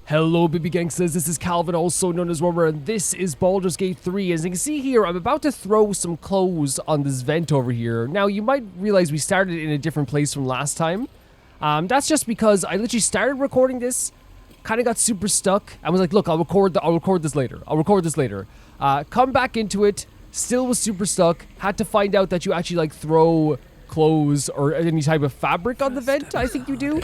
Hello baby gangsters, this is Calvin, also known as Rubber, and this is Baldur's Gate 3. As you can see here, I'm about to throw some clothes on this vent over here. Now, you might realize we started in a different place from last time. That's just because I literally started recording this, kind of got super stuck, and was like, look, I'll record this later. Come back into it, still was super stuck, had to find out that you actually like throw clothes or any type of fabric on the vent, I think you do.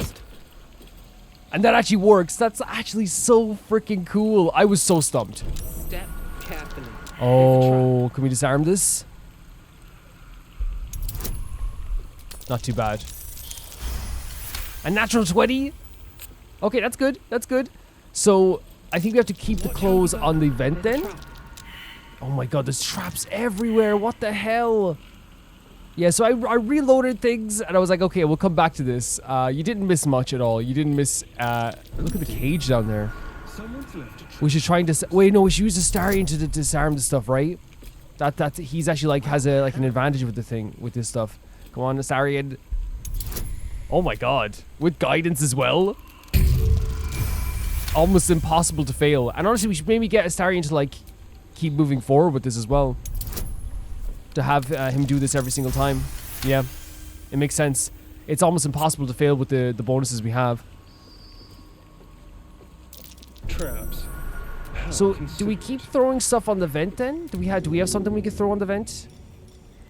And that actually works. That's actually so freaking cool. I was so stumped. Step carefully. Oh, can we disarm this? Not too bad. A natural 20? Okay, that's good. That's good. So, I think we have to keep the clothes on the vent then. Oh my god, there's traps everywhere. What the hell? Yeah, so I reloaded things, and I was like, okay, we'll come back to this. You didn't miss much at all. You didn't miss, look at the cage down there. We should try and wait, no, we should use the Starian to disarm the stuff, right? He's actually, like, has an advantage with the thing, with this stuff. Come on, Starian. Oh my god. With guidance as well. Almost impossible to fail. And honestly, we should maybe get Starian to, like, keep moving forward with this as well. To have him do this every single time. Yeah, it makes sense. It's almost impossible to fail with the bonuses we have. Traps. So, do we keep throwing stuff on the vent then? Do we have something we could throw on the vent?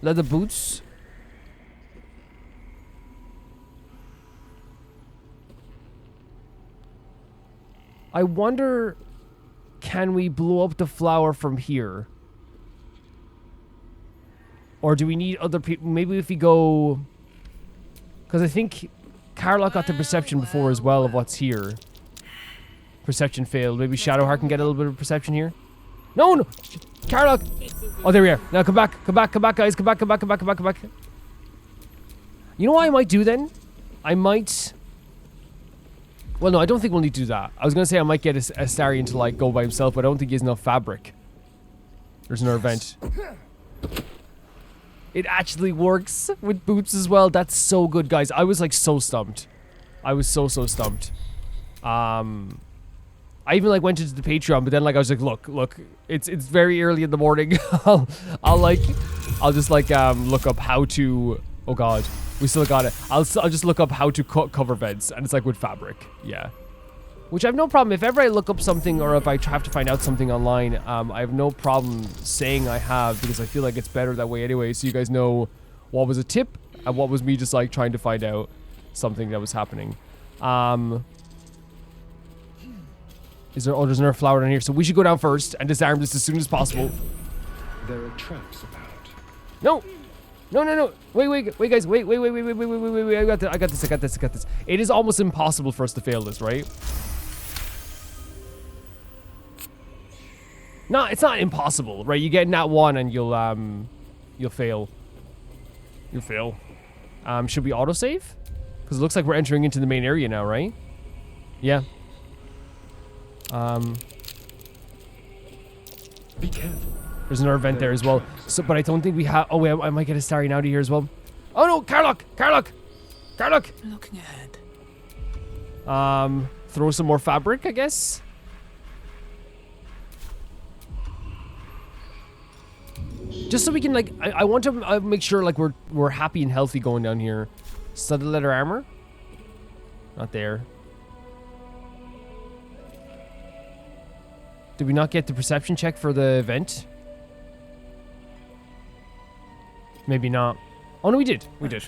Leather boots? I wonder, can we blow up the flower from here? Or do we need other people? Maybe if we go... Because I think Carlock got the perception before as well of what's here. Perception failed. Maybe Shadowheart can get a little bit of perception here. No, no! Carlock! Oh, there we are. Now come back, guys. Come back. You know what I might do then? I might... Well, no, I don't think we'll need to do that. I was going to say I might get a Starian to, like, go by himself, but I don't think he has enough fabric. There's another vent. It actually works with boots as well. That's so good, guys. I was like so stumped. I was so stumped. I even like went into the Patreon, but then like I was like, look, it's very early in the morning. I'll just like look up how to. Oh god, we still got it. I'll just look up how to cover vents, and it's like with fabric. Yeah. Which I have no problem. If ever I look up something or if I have to find out something online, I have no problem saying I have, because I feel like it's better that way anyway, so you guys know what was a tip and what was me just like trying to find out something that was happening. There's another flower down here, so we should go down first and disarm this as soon as possible. There are traps about. No! Wait, guys, wait. I got this. It is almost impossible for us to fail this, right? No, it's not impossible, right? You get nat 1 and you'll fail. You'll fail. Should we autosave? Because it looks like we're entering into the main area now, right? Yeah. Be careful. There's another vent there as well. So, but I don't think we have... Oh, wait, I might get a Starian out of here as well. Oh, no! Carlock! Looking ahead. Throw some more fabric, I guess? Just so we can, like... I want to make sure, like, we're happy and healthy going down here. Studded leather armor? Not there. Did we not get the perception check for the event? Maybe not. Oh, no, we did. We did.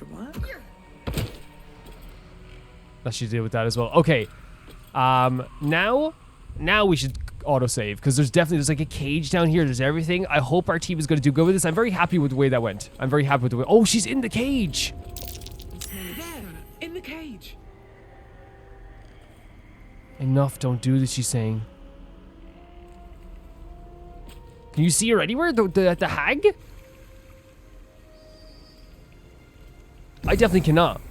That should deal with that as well. Okay. Now we should autosave, because there's like a cage down here. There's everything. I hope our team is going to do good with this. I'm very happy with the way that went. I'm very happy with the way... Oh, she's in the cage. There, in the cage. Enough, don't do this, she's saying. Can you see her anywhere? The hag? I definitely cannot.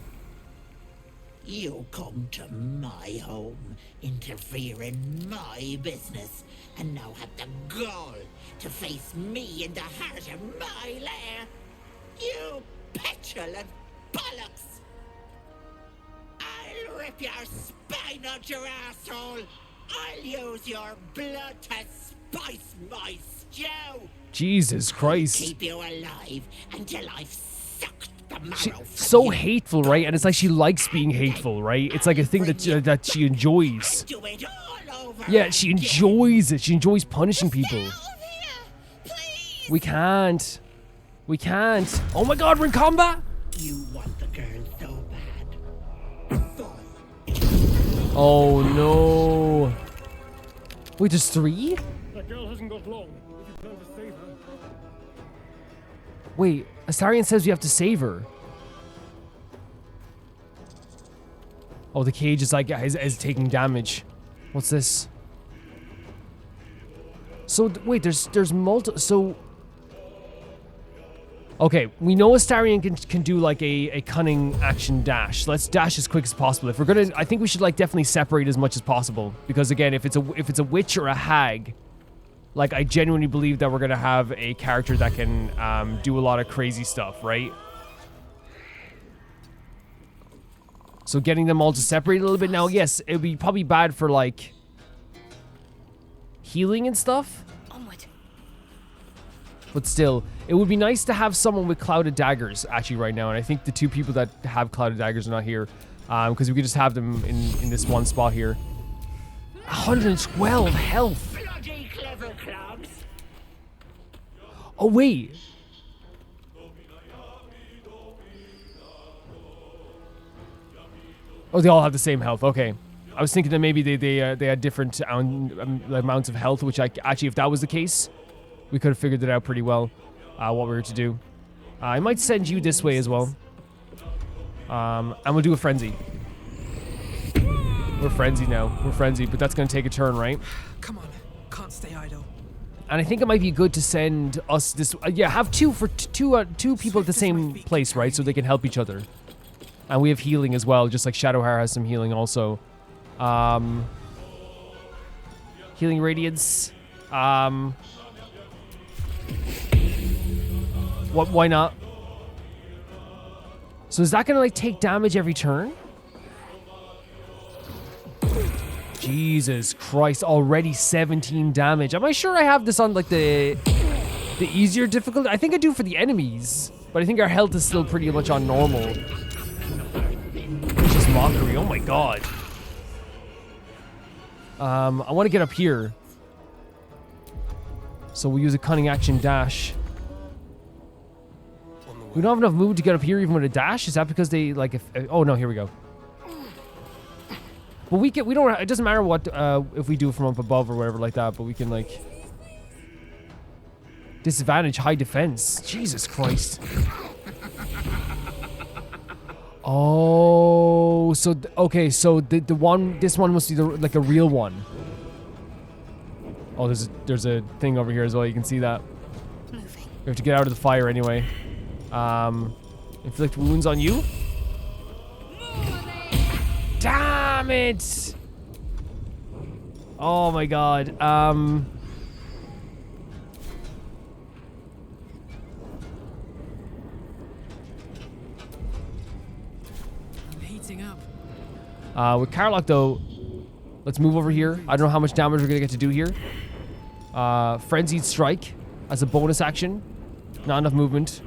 You come to my home, interfere in my business, and now have the gall to face me in the heart of my lair. You petulant bollocks! I'll rip your spine out your asshole! I'll use your blood to spice my stew. Jesus Christ. Keep you alive until I've sucked the marrow She, from so you. hateful, right? And it's like she likes being hateful, right? It's like a thing that she enjoys. Do it all over Yeah, she again. enjoys it. She enjoys punishing Get people. out of here, please. We can't. We can't. Oh my god, we're in combat? You want the girl so bad. Oh no. Wait, there's 3? That girl hasn't got long. If you plan to save her. Wait, Astarion says we have to save her. Oh, the cage is like is taking damage. What's this? So wait, there's multiple. So okay, we know Astarion can do like a cunning action dash. Let's dash as quick as possible. If we're gonna, I think we should like definitely separate as much as possible, because again, if it's a witch or a hag, like I genuinely believe that we're gonna have a character that can do a lot of crazy stuff, right? So getting them all to separate a little bit now. Yes, it would be probably bad for like healing and stuff. Onward. But still, it would be nice to have someone with clouded daggers actually right now. And I think the 2 people that have clouded daggers are not here. Because we could just have them in this one spot here. 112 health. Bloody clever clubs. Oh, wait. Oh, they all have the same health. Okay. I was thinking that maybe they had different amounts of health, which actually, if that was the case, we could have figured it out pretty well, what we were to do. I might send you this way as well. And we'll do a frenzy. We're frenzied now. We're frenzied, but that's going to take a turn, right? Come on. Can't stay idle. And I think it might be good to send us this. Yeah, have two people at the same place, right? So they can help each other. And we have healing as well, just like Shadowheart has some healing also. Healing radiance. Why not? So is that gonna like take damage every turn? Jesus Christ, already 17 damage. Am I sure I have this on like the easier difficulty? I think I do for the enemies, but I think our health is still pretty much on normal. Just mockery, oh my god. I want to get up here. So we'll use a cunning action dash. We don't have enough movement to get up here even with a dash? Is that because they like oh no, here we go. But we don't, it doesn't matter what if we do it from up above or whatever like that, but we can like disadvantage high defense. Jesus Christ. Oh, so okay, so the one, this one must be like a real one. Oh, there's a thing over here as well. You can see that. Moving. We have to get out of the fire anyway. Inflict wounds on you. Damn it! Oh my god. I'm heating up. With Carlock though, let's move over here. I don't know how much damage we're gonna get to do here. Frenzied Strike as a bonus action. Not enough movement.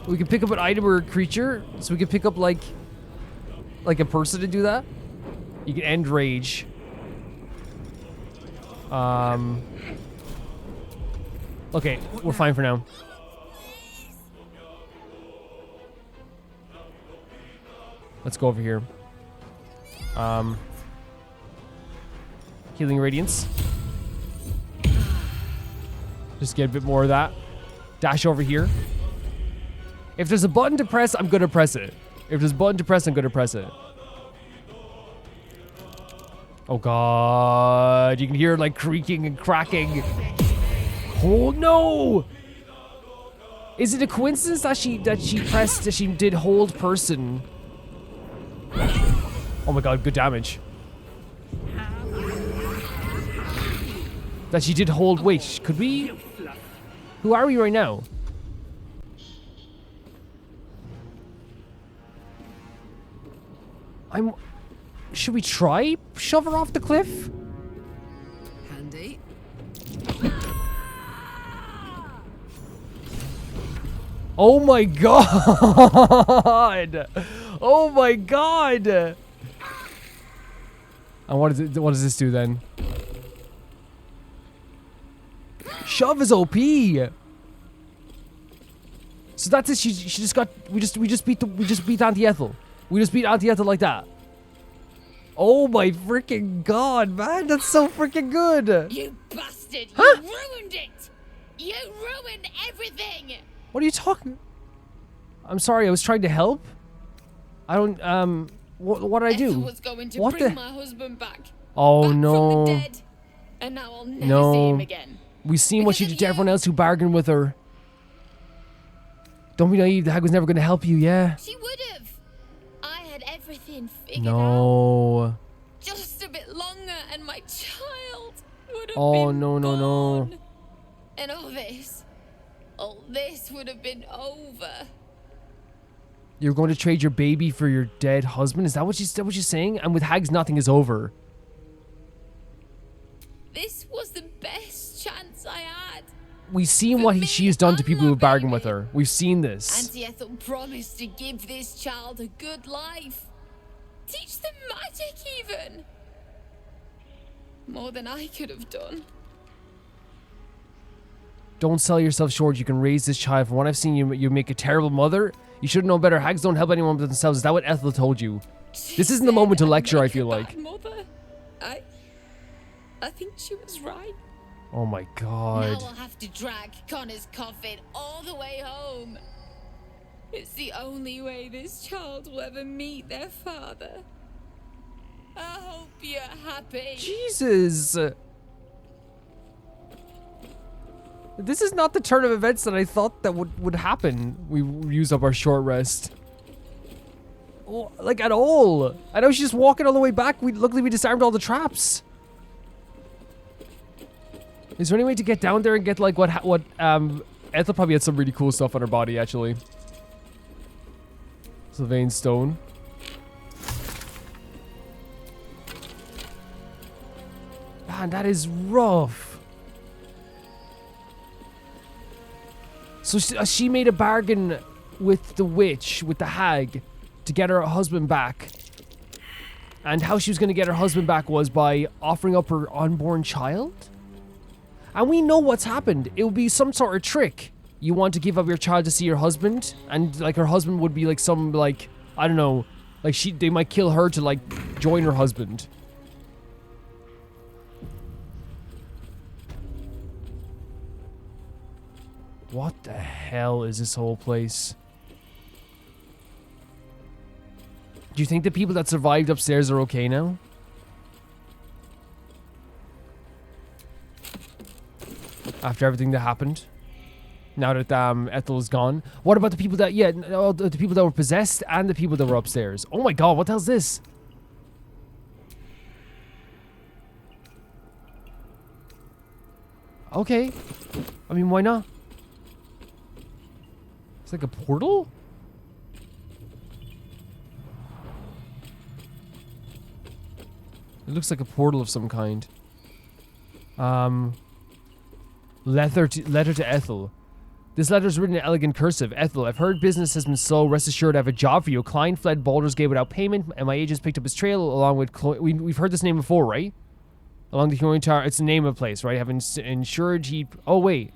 We can pick up an item or a creature, so we can pick up like a person to do that. You can end rage. Okay, we're fine for now. Let's go over here. Healing Radiance. Just get a bit more of that. Dash over here. If there's a button to press, I'm gonna press it. If there's a button to press, I'm gonna press it. Oh god, you can hear it like creaking and cracking. Oh no! Is it a coincidence that she did hold person? Oh my god, good damage. That she did hold. Wait, could we? Who are we right now? Should we try shove her off the cliff? Handy. Oh my god! Oh my god! And what does this do then? Shove is OP. So that's it. She just got. We just beat Auntie Ethel. We just beat Auntie Ethel like that. Oh my freaking god, man! That's so freaking good. You bastard! Huh? You ruined it! You ruined everything! What are you talking? I'm sorry. I was trying to help. I don't. What did I do? Ethel was going to What bring the- my husband back. Oh Back no. From the dead. And now I'll never see him again. We've seen what she Because did of to you. everyone else who bargained with her. Don't be naive. The hag was never going to help you. Yeah. She would have. I had everything figured out. No. Just a bit longer and my child would have Oh, been no, no, no. born. And all this would have been over. You're going to trade your baby for your dead husband? Is that what she's saying? And with hags, nothing is over. This was the best chance I had. We've seen For what me she has done to and people my who bargained with baby. her. We've seen this. Auntie Ethel promised to give this child a good life. Teach them magic even. More than I could have done. Don't sell yourself short. You can raise this child. From what I've seen, you make a terrible mother. You should know better. Hags don't help anyone but themselves. Is that what Ethel told you? This isn't the She moment to said I'd lecture, I make a feel bad like. Mother. I think she was right. Oh my god. Now I'll have to drag Connor's coffin all the way home. It's the only way this child will ever meet their father. I hope you're happy. Jesus. This is not the turn of events that I thought that would happen. We use up our short rest. Oh, like at all. I know she's just walking all the way back. Luckily we disarmed all the traps. Is there any way to get down there and get like what Ethel probably had some really cool stuff on her body actually. Sylvain stone. Man, that is rough. So she made a bargain with the witch, with the hag, to get her husband back. And how she was going to get her husband back was by offering up her unborn child? And we know what's happened. It would be some sort of trick. You want to give up your child to see your husband, and like her husband would be like some like, I don't know, like they might kill her to like join her husband. What the hell is this whole place? Do you think the people that survived upstairs are okay now? After everything that happened? Now that Ethel is gone? What about the people that, the people that were possessed and the people that were upstairs? Oh my god, what the hell's this? Okay. I mean, why not? It's like a portal? It looks like a portal of some kind. Letter to Ethel. This letter is written in elegant cursive. Ethel, I've heard business has been slow. Rest assured I have a job for you. A client fled Baldurs Gate without payment, and my agents picked up his trail along with we've heard this name before, right? Along the Huron Tower. It's the name of a place, right? Have ensured he... Oh, wait.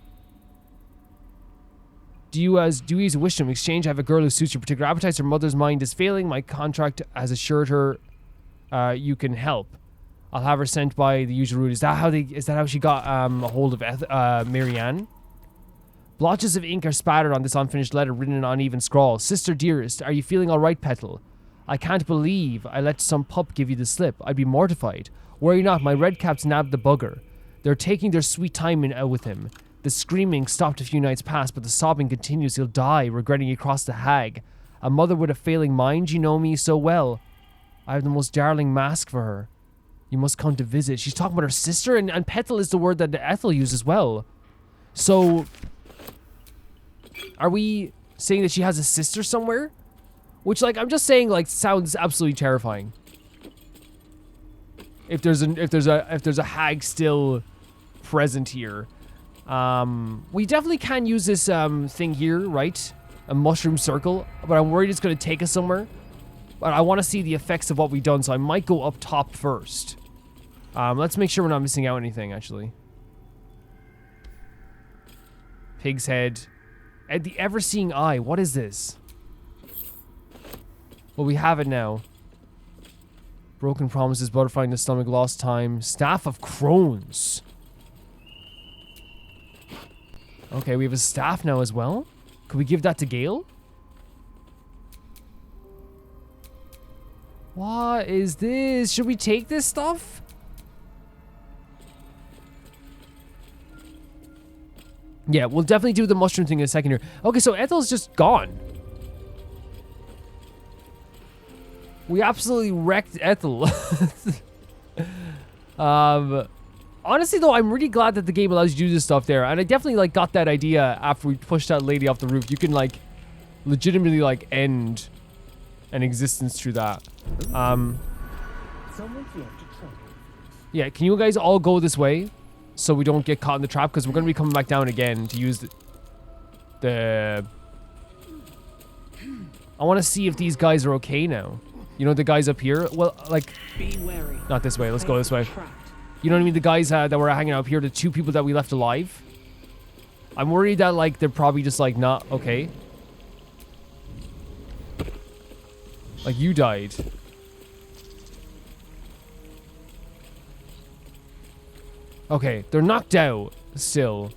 Do you as wish to exchange? I have a girl who suits your particular appetites. Her mother's mind is failing. My contract has assured her you can help. I'll have her sent by the usual route. Is that how she got a hold of Mayrina? Blotches of ink are spattered on this unfinished letter, written in uneven scrawl. Sister dearest, are you feeling all right, Petal? I can't believe I let some pup give you the slip. I'd be mortified. Worry not, my Redcaps nabbed the bugger. They're taking their sweet time with him. The screaming stopped a few nights past, but the sobbing continues. He'll die, regretting he crossed the hag. A mother with a failing mind, you know me so well. I have the most darling mask for her. You must come to visit. She's talking about her sister, and Petal is the word that Ethel used as well. So, are we saying that she has a sister somewhere? Which, like, I'm just saying, like, sounds absolutely terrifying. If there's a hag still present here. We definitely can use this thing here, right? A mushroom circle, but I'm worried it's going to take us somewhere. But I want to see the effects of what we've done, so I might go up top first. Let's make sure we're not missing out anything, actually. Pig's head. And the ever-seeing eye. What is this? Well, we have it now. Broken promises, butterfly in the stomach, lost time. Staff of crones. Okay, we have a staff now as well. Could we give that to Gale? What is this? Should we take this stuff? Yeah, we'll definitely do the mushroom thing in a second here. Okay, so Ethel's just gone. We absolutely wrecked Ethel. Honestly, though, I'm really glad that the game allows you to do this stuff there. And I definitely, like, got that idea after we pushed that lady off the roof. You can, like, legitimately, like, end an existence through that. Yeah, can you guys all go this way? So we don't get caught in the trap? Because we're going to be coming back down again to use the... I want to see if these guys are okay now. You know, the guys up here? Well, like... Be wary. Not this way. Let's go this way. You know what I mean? The guys that were hanging out here, the 2 people that we left alive. I'm worried that, like, they're probably just, like, not okay. Like, you died. Okay, they're knocked out still.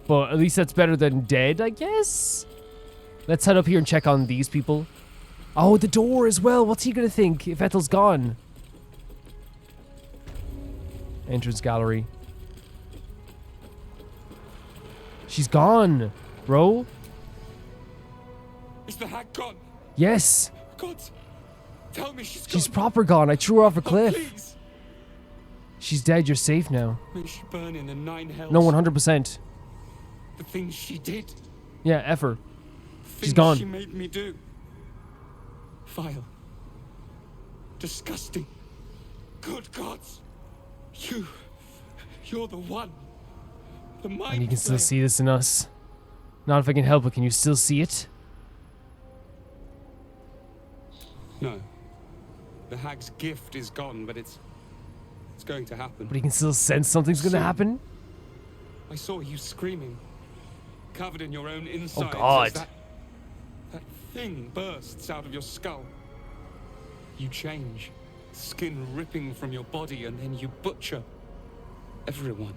But at least that's better than dead, I guess? Let's head up here and check on these people. Oh, the door as well. What's he gonna think if Ethel's gone? Entrance gallery. She's gone, bro. Is the hag gone? Yes. God, tell me she's gone. She's proper gone. I threw her off a cliff. Please. She's dead. You're safe now. May she burn in the 9 hells. No, 100%. The things she did. Yeah, F her. Things She's gone. she made me do. Vile. Disgusting. Good gods. You're the one. The mind And you can still flayer. see this in us. Not if I can help it. Can you still see it? No. The hag's gift is gone, but it's going to happen. But you can still sense something's gonna Soon. happen? I saw you screaming, covered in your own insides. God. As that thing bursts out of your skull. You change, skin ripping from your body, and then you butcher everyone.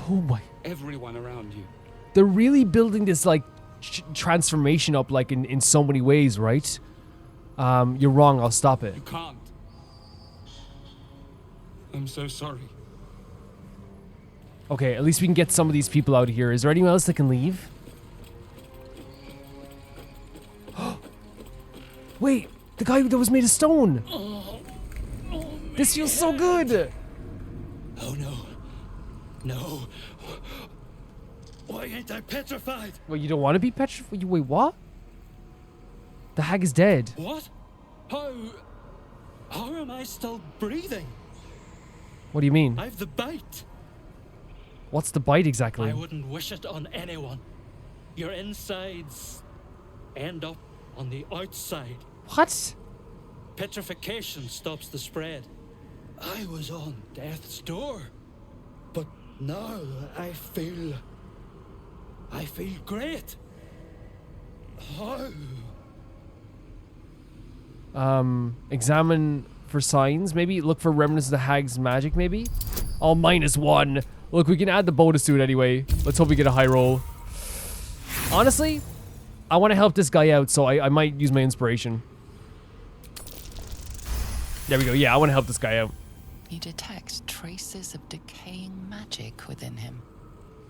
Oh my. Everyone around you. They're really building this, like, transformation up, like, in so many ways, right? You're wrong. I'll stop it. You can't. I'm so sorry. Okay, at least we can get some of these people out of here. Is there anyone else that can leave? Wait, the guy that was made of stone. This feels so good. Oh no. No. Why ain't I petrified? Wait, you don't want to be petrified? Wait, what? The hag is dead. What? How am I still breathing? What do you mean? I've the bite. What's the bite exactly? I wouldn't wish it on anyone. Your insides end up on the outside. What? Petrification stops the spread. I was on death's door, but now I feel great. How? Examine for signs, maybe? Look for remnants of the hag's magic, maybe? Oh, -1. Look, we can add the bonus to it anyway. Let's hope we get a high roll. Honestly, I want to help this guy out, so I might use my inspiration. There we go. Yeah, I want to help this guy out. You detect traces of decaying magic within him.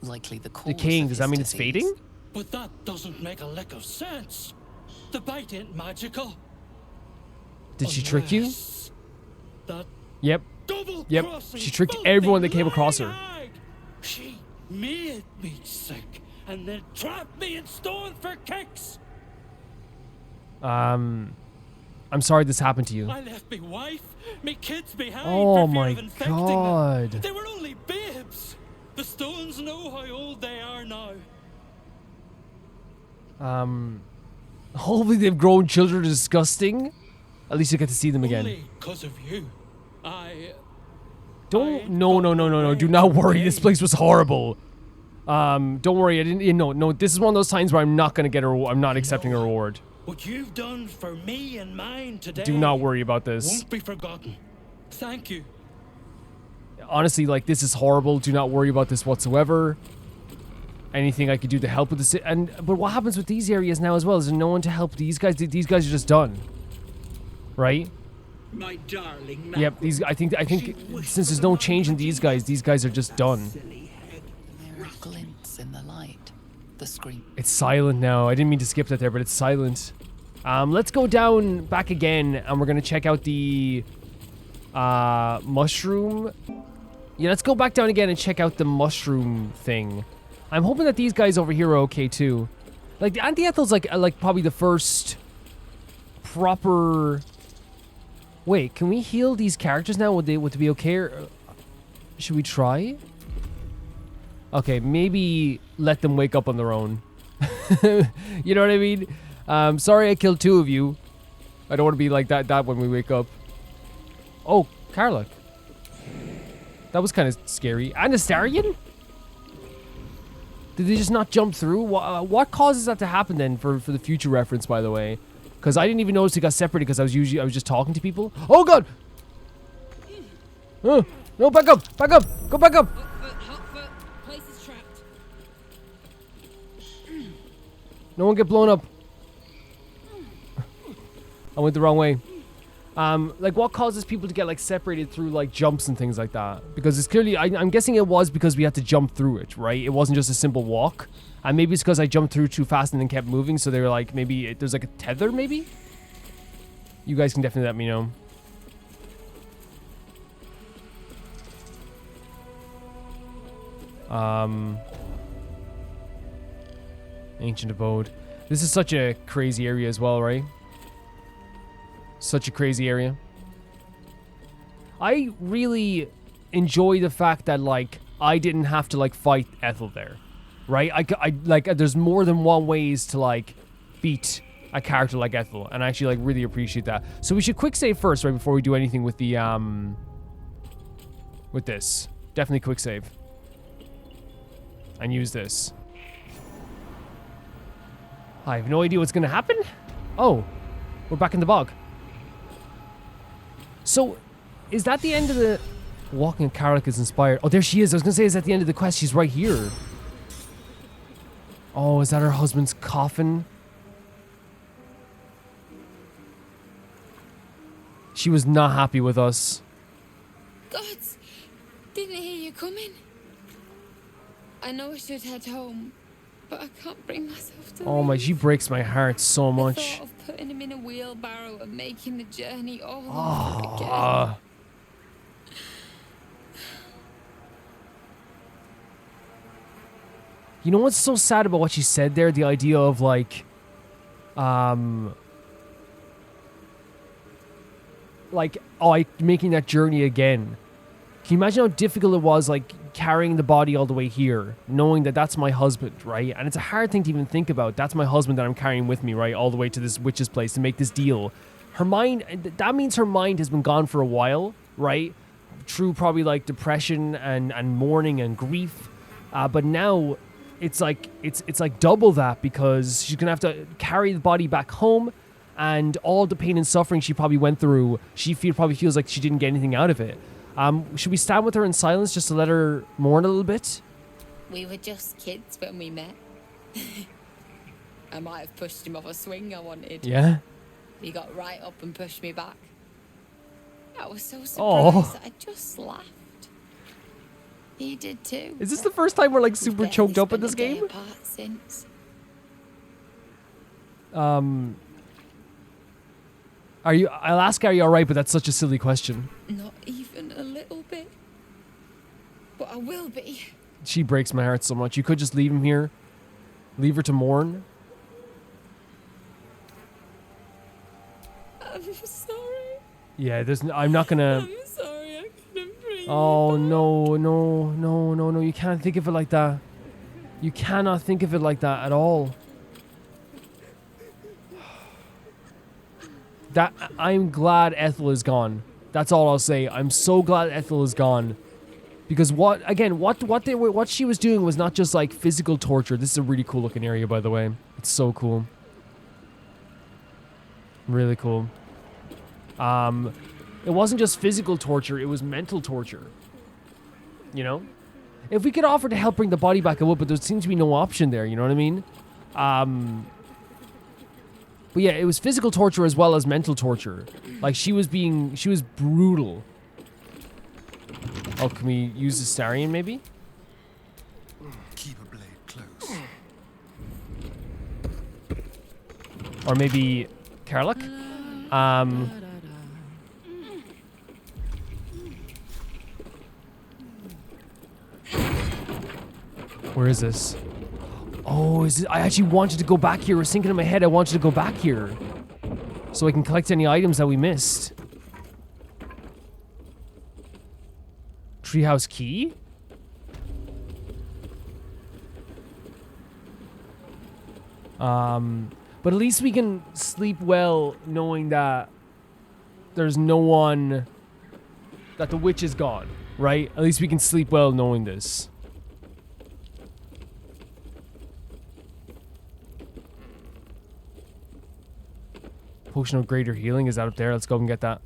Likely the cause Decaying, of does that his mean it's disease. fading? But that doesn't make a lick of sense. The bite ain't magical. Did she trick you? Unless that Yep. double Yep. crossing She tricked filthy everyone that came across her. hag. She made me sick and then trapped me in stone for kicks. I'm sorry this happened to you. I left me wife, me kids behind Oh for fear my of infecting God. them. They were only babes. The stones know how old they are now. Hopefully they've grown children disgusting. At least you get to see them again. Only 'cause of you. Don't. No. Do not worry. This place was horrible. Don't worry. I didn't. No. This is one of those times where I'm not gonna get a. I'm not accepting a reward. What you've done for me and mine today. Do not worry about this. Won't be forgotten. Thank you. Honestly, like, this is horrible. Do not worry about this whatsoever. Anything I could do to help with this. But what happens with these areas now as well? Is there no one to help these guys? These guys are just done. Right? My darling. Yep. I think since there's no change in these guys are just done. There are glints in the light. The scream. It's silent now. I didn't mean to skip that there, but it's silent. Let's go down back again, and we're gonna check out the mushroom. Yeah, let's go back down again and check out the mushroom thing. I'm hoping that these guys over here are okay too. Like, the Auntie Ethel's like probably the first proper. Wait, can we heal these characters now? Would they be okay? Or should we try? Okay, maybe let them wake up on their own. You know what I mean? Sorry I killed 2 of you. I don't want to be like that when we wake up. Oh, Karlach. That was kind of scary. And Astarion? Did they just not jump through? What causes that to happen then for the future reference, by the way? Because I didn't even notice it got separated because I was just talking to people. Oh god! No, back up! Back up! Go back up! Hot foot. Place is trapped. No one get blown up. I went the wrong way. Like, what causes people to get, like, separated through, like, jumps and things like that? Because it's clearly, I'm guessing it was because we had to jump through it, right? It wasn't just a simple walk. And maybe it's because I jumped through too fast and then kept moving, so they were like, maybe there's, like, a tether, maybe? You guys can definitely let me know. Ancient Abode. This is such a crazy area as well, right? Such a crazy area. I really enjoy the fact that, like, I didn't have to, like, fight Ethel there, right? I like, there's more than one ways to, like, beat a character like Ethel, and I actually, like, really appreciate that. So we should quick save first, right, before we do anything with the, with this. Definitely quick save. And use this. I have no idea what's gonna happen. Oh, we're back in the bog. So, is that the end of the... Walking in Karlach is inspired. Oh, there she is. I was going to say, is that the end of the quest? She's right here. Oh, is that her husband's coffin? She was not happy with us. Gods, didn't hear you coming. I know I should head home, but I can't bring myself to Oh my, leave. she breaks my heart so The much. thought of putting him in a wheelbarrow and making the journey all over again. You know what's so sad about what she said there? The idea of, like, making that journey again. Can you imagine how difficult it was, like, carrying the body all the way here, knowing that that's my husband, right? And it's a hard thing to even think about. That's my husband that I'm carrying with me, right? All the way to this witch's place to make this deal. Her mind, that means her mind has been gone for a while, right? Through probably, like, depression and mourning and grief. But now it's like double that, because she's gonna have to carry the body back home, and all the pain and suffering she probably went through, she probably feels like she didn't get anything out of it. Should we stand with her in silence just to let her mourn a little bit? We were just kids when we met. I might have pushed him off a swing I wanted. Yeah? He got right up and pushed me back. I was so surprised Oh. that I just laughed. He did too. Is this the first time we're, like, super We've choked up barely in this spent a day game? apart since. I'll ask, are you alright, but that's such a silly question. Not even a little bit. But I will be. She breaks my heart so much. You could just leave him here. Leave her to mourn. I'm Yeah, I'm not gonna... I'm sorry, I couldn't bring Oh, no. You can't think of it like that. You cannot think of it like that at all. I'm glad Ethel is gone. That's all I'll say. I'm so glad Ethel is gone. Because what she was doing was not just like physical torture. This is a really cool looking area, by the way. It's so cool. Really cool. It wasn't just physical torture, it was mental torture. You know? If we could offer to help bring the body back, I would, but there seems to be no option there, you know what I mean? But yeah, it was physical torture as well as mental torture. Like, she was brutal. Oh, can we use the Starion, maybe? Keep a blade close. Or maybe Karlach? Where is this? Oh, I actually wanted to go back here. I was thinking in my head I wanted to go back here. So I can collect any items that we missed. Treehouse key? But at least we can sleep well knowing that there's no one... that the witch is gone, right? At least we can sleep well knowing this. Potion of greater healing is that up there. Let's go and get that.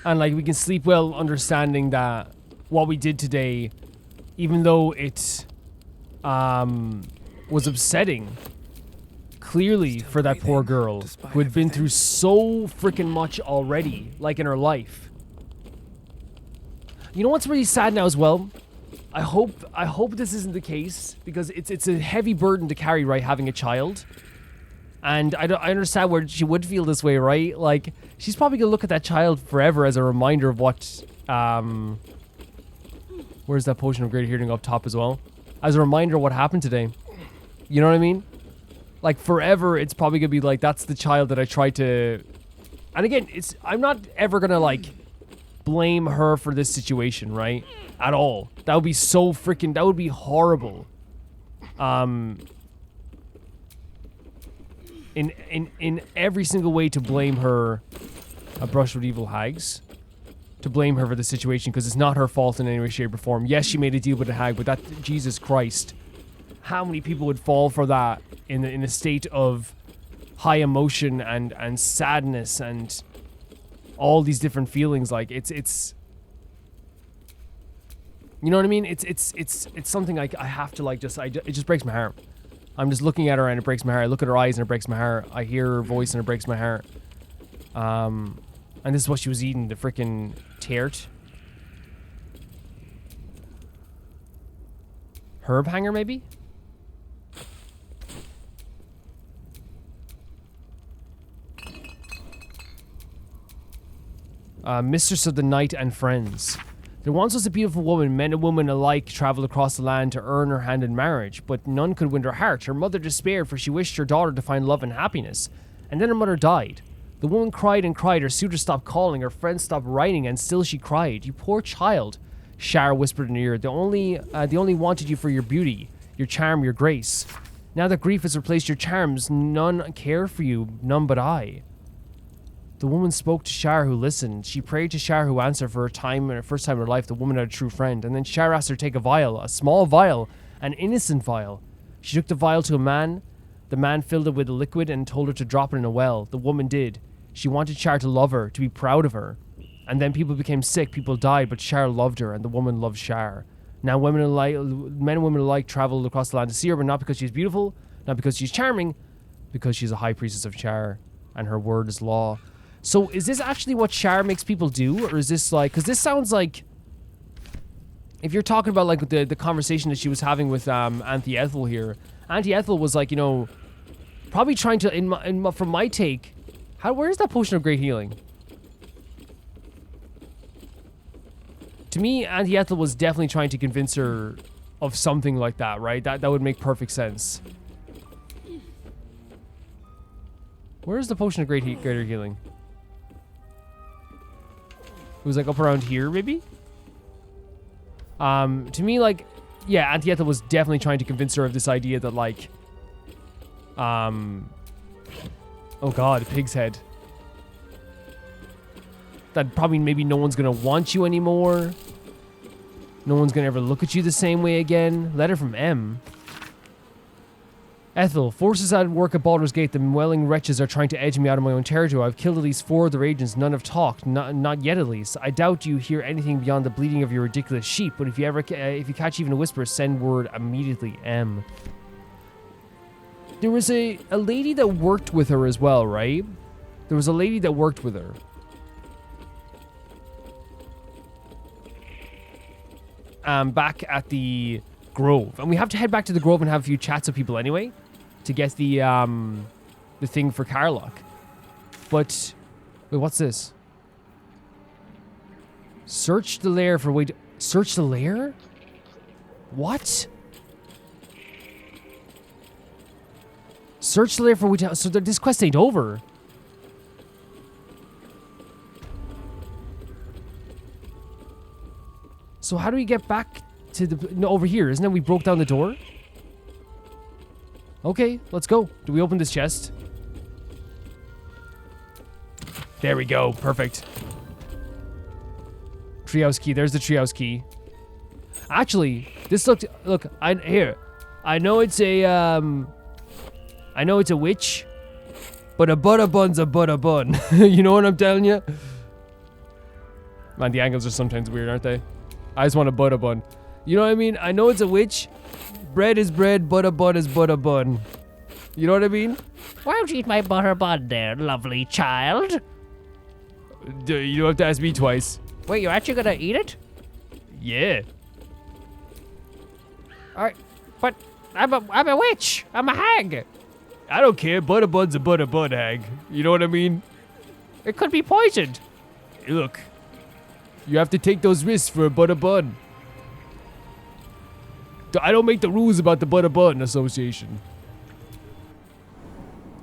And like we can sleep well understanding that what we did today, even though it was upsetting, clearly for that poor girl who had been through so freaking much already, like in her life. You know what's really sad now as well? I hope this isn't the case, because it's a heavy burden to carry, right, having a child. And I understand where she would feel this way, right? Like, she's probably gonna look at that child forever as a reminder of what, where's that potion of greater healing up top as well? As a reminder of what happened today. You know what I mean? Like, forever, it's probably gonna be like, that's the child that I tried to... And again, I'm not ever gonna, like, blame her for this situation, right? At all. That would be so freaking... That would be horrible. In every single way to blame her... A brush with evil hags. To blame her for the situation, because it's not her fault in any way, shape, or form. Yes, she made a deal with a hag, but that... Jesus Christ. How many people would fall for that in a state of high emotion and sadness and all these different feelings? Like it's you know what I mean? It's something I have to like it just breaks my heart. I'm just looking at her and it breaks my heart. I look at her eyes and it breaks my heart. I hear her voice and it breaks my heart. And this is what she was eating, the freaking tart. Herb hanger maybe? Mistress of the Night and Friends. There once was a beautiful woman, men and women alike traveled across the land to earn her hand in marriage, but none could win her heart. Her mother despaired, for she wished her daughter to find love and happiness. And then her mother died. The woman cried and cried, her suitor stopped calling, her friends stopped writing, and still she cried. You poor child, Shar whispered in her ear. They only wanted you for your beauty, your charm, your grace. Now that grief has replaced your charms, none care for you, none but I. The woman spoke to Shar, who listened. She prayed to Shar, who answered. For her first time in her life, the woman had a true friend. And then Shar asked her to take a vial, a small vial, an innocent vial. She took the vial to a man. The man filled it with a liquid and told her to drop it in a well. The woman did. She wanted Shar to love her, to be proud of her. And then people became sick, people died, but Shar loved her, and the woman loved Shar. Now men and women alike traveled across the land to see her, but not because she's beautiful, not because she's charming, because she's a high priestess of Shar, and her word is law. So is this actually what Shar makes people do? Or is this like... Because this sounds like... If you're talking about like the conversation that she was having with Auntie Ethel here. Auntie Ethel was like, you know... Probably trying to... From my take... Where's that potion of great healing? To me, Auntie Ethel was definitely trying to convince her of something like that, right? That would make perfect sense. Where's the potion of greater healing? It was like up around here, maybe? To me, like, yeah, Auntie Ethel was definitely trying to convince her of this idea that, like, oh god, pig's head. That probably maybe no one's gonna want you anymore. No one's gonna ever look at you the same way again. Letter from M. Ethel, forces at work at Baldur's Gate. The welling wretches are trying to edge me out of my own territory. I've killed at least 4 of their agents. None have talked. Not yet, at least. I doubt you hear anything beyond the bleating of your ridiculous sheep. But if you catch even a whisper, send word immediately. M. There was a lady that worked with her as well, right? There was a lady that worked with her. Back at the Grove. And we have to head back to the Grove and have a few chats with people anyway to get the thing for Carlock. But wait, what's this? Search the lair for a way to search the lair? What? Search the lair for a way to, so this quest ain't over. So how do we get back to the... No, over here, isn't it? We broke down the door? Okay, let's go. Do we open this chest? There we go. Perfect. Treehouse key. There's the treehouse key. Actually, this looked... Look, here. I know it's a... I know it's a witch, but a butter bun's a butter bun. You know what I'm telling you? Man, the angles are sometimes weird, aren't they? I just want a butter bun. You know what I mean? I know it's a witch. Bread is bread, butter bun is butter bun. You know what I mean? Why don't you eat my butter bun there, lovely child? You don't have to ask me twice. Wait, you're actually gonna eat it? Yeah. Alright, but I'm a witch. I'm a hag. I don't care. Butter bun's a butter bun, hag. You know what I mean? It could be poisoned. Look. You have to take those risks for a butter bun. I don't make the rules about the Butter Bun Association.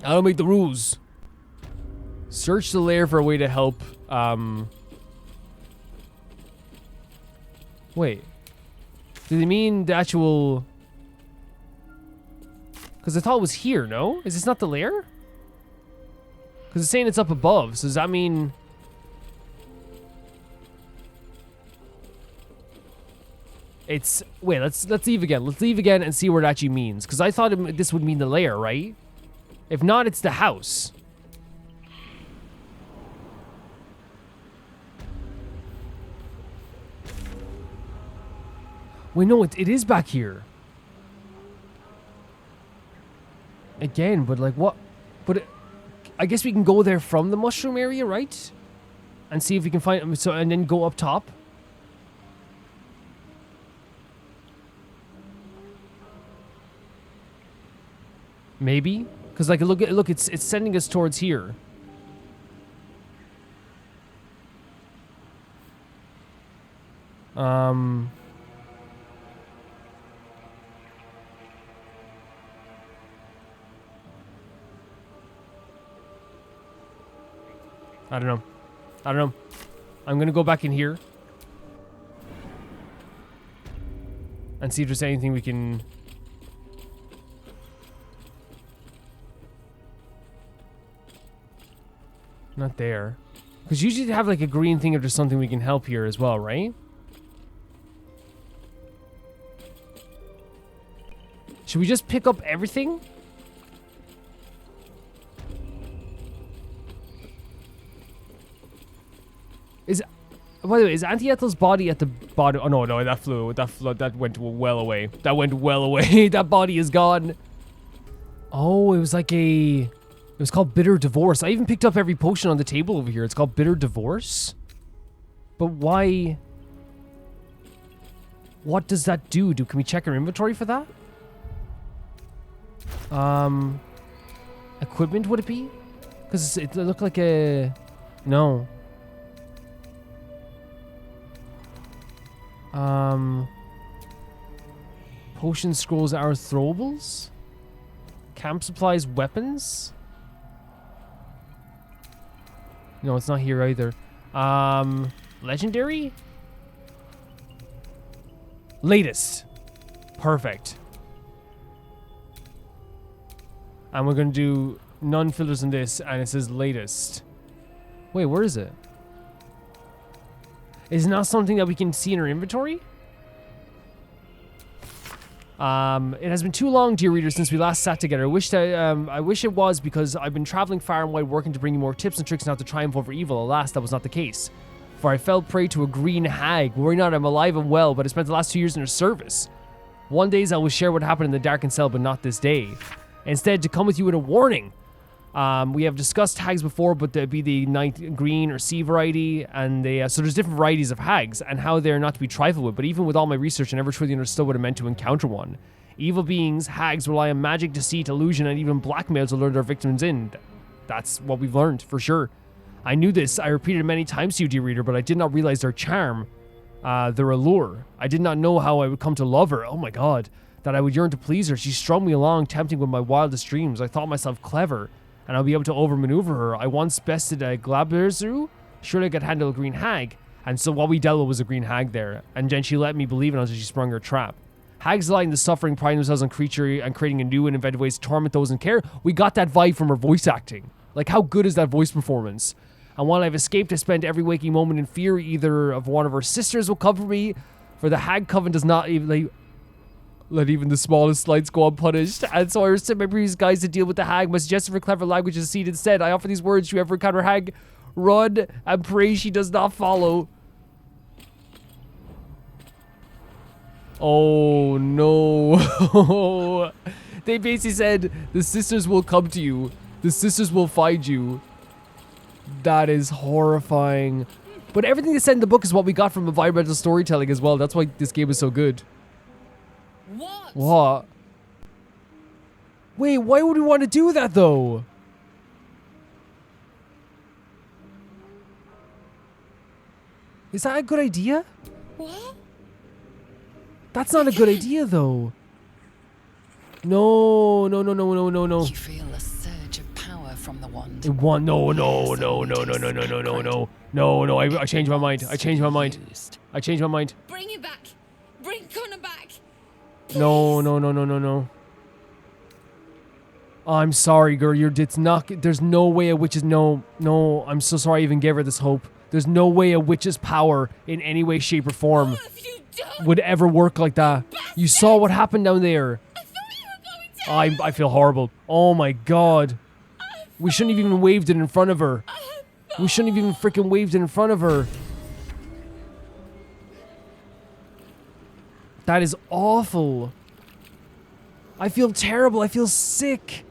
I don't make the rules. Search the lair for a way to help, Wait. Do they mean the actual... Because I thought it was here, no? Is this not the lair? Because it's saying it's up above, so does that mean... It's... Wait, let's leave again. Let's leave again and see what it actually means. Because I thought this would mean the lair, right? If not, it's the house. Wait, no, it is back here. Again, but like what? But I guess we can go there from the mushroom area, right? And see if we can find... So, and then go up top. Maybe, because like look, it's sending us towards here. I don't know. I'm gonna go back in here and see if there's anything we can. Not there. Because usually they have like a green thing if there's something we can help here as well, right? Should we just pick up everything? By the way, is Auntie Ethel's body at the bottom? Oh no, that flew. That went well away. That went well away. That body is gone. Oh, it was like a... It was called Bitter Divorce. I even picked up every potion on the table over here. It's called Bitter Divorce? But why... What does that do? Can we check our inventory for that? Equipment, would it be? Because it looked like a... No. Potion scrolls are throwables? Camp supplies, weapons? No, it's not here either. Legendary? Latest. Perfect. And we're gonna do none filters in this, and it says latest. Wait, where is it? Is it not something that we can see in our inventory? It has been too long, dear reader, since we last sat together. I wish it was, because I've been traveling far and wide working to bring you more tips and tricks on how to triumph over evil. Alas, that was not the case. For I fell prey to a green hag. Worry not, I'm alive and well, but I spent the last 2 years in her service. One day I will share what happened in the darkened cell, but not this day. Instead, to come with you with a warning. We have discussed hags before, but there'd be the night green or sea variety, and so there's different varieties of hags and how they're not to be trifled with. But even with all my research, I never truly understood what it meant to encounter one. Evil beings, hags, rely on magic, deceit, illusion, and even blackmail to lure their victims in. That's what we've learned for sure. I knew this. I repeated it many times to you, dear reader, but I did not realize their charm, their allure. I did not know how I would come to love her. Oh my God, that I would yearn to please her. She strung me along, tempting with my wildest dreams. I thought myself clever, and I'll be able to overmaneuver her. I once bested a Glabberzu. Surely I could handle a green hag. And so what we dealt with was a green hag there. And then she let me believe in it until she sprung her trap. Hags delight in the suffering, priding themselves on creature and creating a new and inventive ways to torment those in care. We got that vibe from her voice acting. Like, how good is that voice performance? And while I've escaped, I spent every waking moment in fear either of one of her sisters will cover me, for the hag coven does not even let even the smallest slights go unpunished. And so I resent my previous guides to deal with the hag. My suggestion for clever language is seed instead. I offer these words to whoever encounter hag, run and pray she does not follow. Oh no. They basically said the sisters will come to you. The sisters will find you. That is horrifying. But everything they said in the book is what we got from environmental storytelling as well. That's why this game is so good. What? Wait, why would we want to do that though? Is that a good idea? What? That's not a good idea though. No. You feel a surge of power from the wand. No. I changed my mind. I changed my mind. Bring it back. Bring Connor back. No. I'm sorry, girl. It's not. There's no way a witch's. No. I'm so sorry I even gave her this hope. There's no way a witch's power in any way, shape, or form would ever work like that. You saw what happened down there. I feel horrible. Oh my God. We shouldn't have even waved it in front of her. We shouldn't have even freaking waved it in front of her. That is awful. I feel terrible. I feel sick.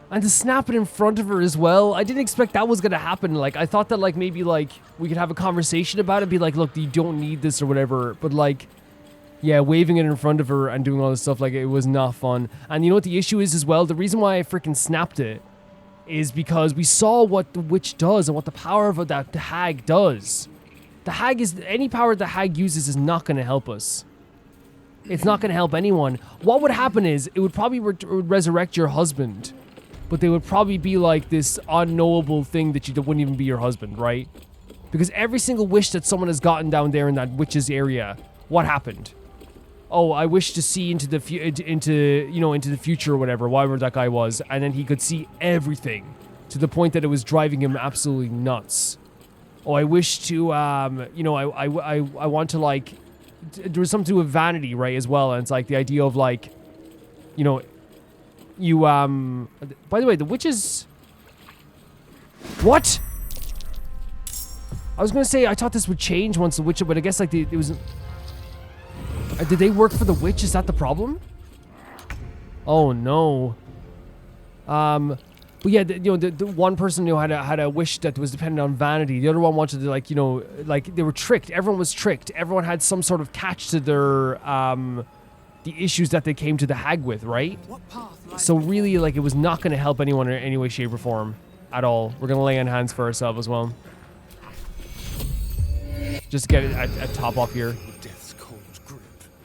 And to snap it in front of her as well. I didn't expect that was going to happen. Like, I thought that, like, maybe, like, we could have a conversation about it. Be like, look, you don't need this or whatever. But, like, yeah, waving it in front of her and doing all this stuff, like, it was not fun. And you know what the issue is as well? The reason why I freaking snapped it is because we saw what the witch does and what the power of that the hag does. The hag is... Any power the hag uses is not going to help us. It's not going to help anyone. What would happen is, it would probably resurrect your husband. But they would probably be like this unknowable thing that wouldn't even be your husband, right? Because every single wish that someone has gotten down there in that witch's area, what happened? Oh, I wish to see into the future or whatever, whatever that guy was, and then he could see everything to the point that it was driving him absolutely nuts. Oh, I wish to, I want to, like, there was something to do with vanity, right, as well, and it's like the idea of, like, by the way, the witches... What? I was gonna say, I thought this would change once the witch, but I guess, like, it was... Did they work for the witch? Is that the problem? Oh, no. But yeah, the one person, had a wish that was dependent on vanity. The other one wanted to, like, like, they were tricked. Everyone was tricked. Everyone had some sort of catch to their, the issues that they came to the hag with, right? What path lies So really, like, it was not going to help anyone in any way, shape, or form at all. We're going to lay on hands for ourselves as well. Just get a top off here. death's cold grip?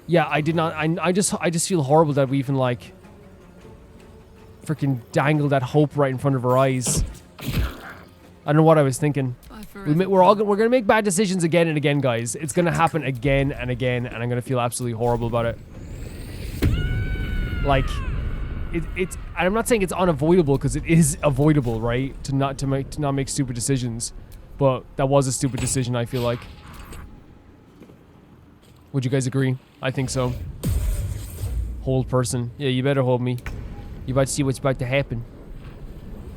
Yeah, I did not. I just feel horrible that we even like freaking dangled that hope right in front of our eyes. I don't know what I was thinking. We're gonna make bad decisions again and again, guys. It's gonna happen again and again, and I'm gonna feel absolutely horrible about it. Like, it's. I'm not saying it's unavoidable because it is avoidable, right? To not make stupid decisions, but that was a stupid decision. I feel like. Would you guys agree? I think so. Hold person. Yeah, you better hold me. You about to see what's about to happen.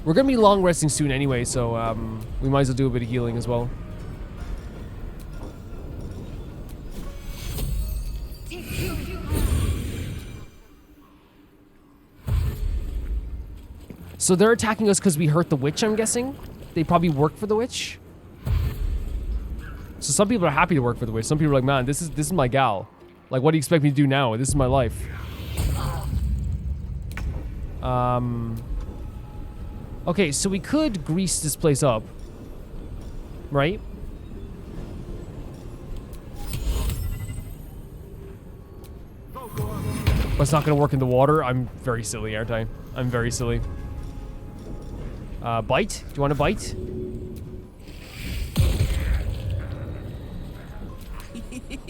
We're gonna be long resting soon anyway, so we might as well do a bit of healing as well. So they're attacking us because we hurt the witch, I'm guessing? They probably work for the witch? So some people are happy to work for the witch. Some people are like, man, this is my gal. Like, what do you expect me to do now? This is my life. Okay, so we could grease this place up. Right? But it's not gonna work in the water. I'm very silly, aren't I? I'm very silly. Bite? Do you want to bite?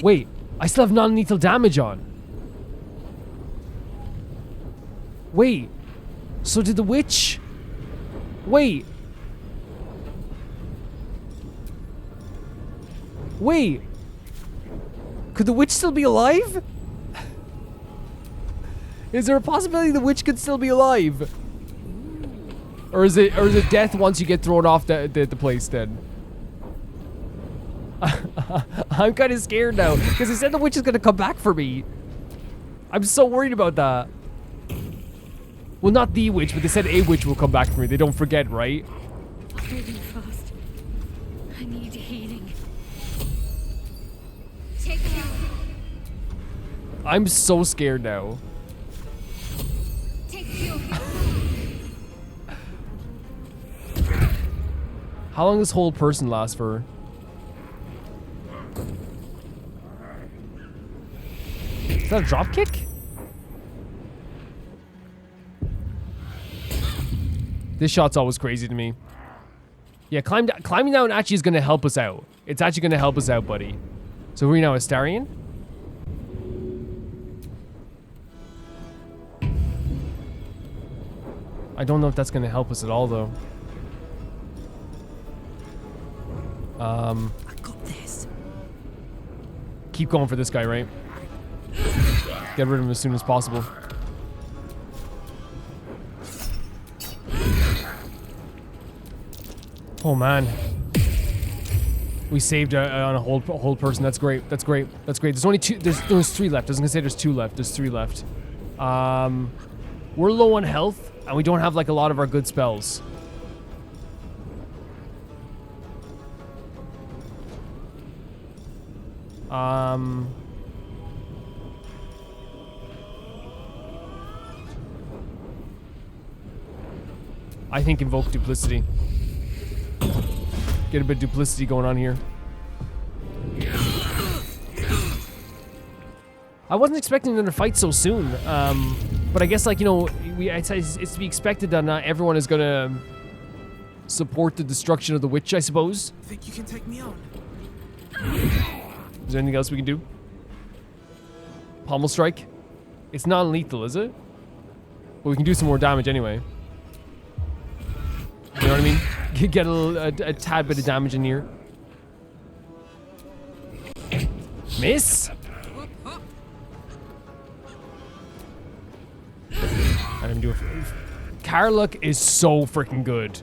Wait, I still have non-lethal damage on. Wait, so did the witch... Wait. Wait. Could the witch still be alive? Is there a possibility the witch could still be alive? Or is it death once you get thrown off the place then? I'm kind of scared now because he said the witch is going to come back for me. I'm so worried about that. Well, not the witch, but they said a witch will come back for me. They don't forget, right? Moving fast. I need healing. Take care. I'm so scared now. Take care. How long does hold person last for? Is that a drop kick? This shot's always crazy to me. Yeah, climbing down actually is going to help us out. It's actually going to help us out, buddy. So we're now Astarion? I don't know if that's going to help us at all, though. I got this. Keep going for this guy, right? Get rid of him as soon as possible. Oh man, we saved on a hold person. That's great. That's great. That's great. There's only two. There's three left. I was gonna say there's two left. There's three left. We're low on health and we don't have like a lot of our good spells. I think invoke duplicity. Get a bit of duplicity going on here. I wasn't expecting them to fight so soon, but I guess, like, you know, it's to be expected that not everyone is gonna support the destruction of the witch, I suppose. Think you can take me on? Is there anything else we can do? Pommel strike? It's non-lethal, is it? But we can do some more damage anyway. You know what I mean? Get a tad bit of damage in here. Miss? I didn't do it. Karluk is so freaking good.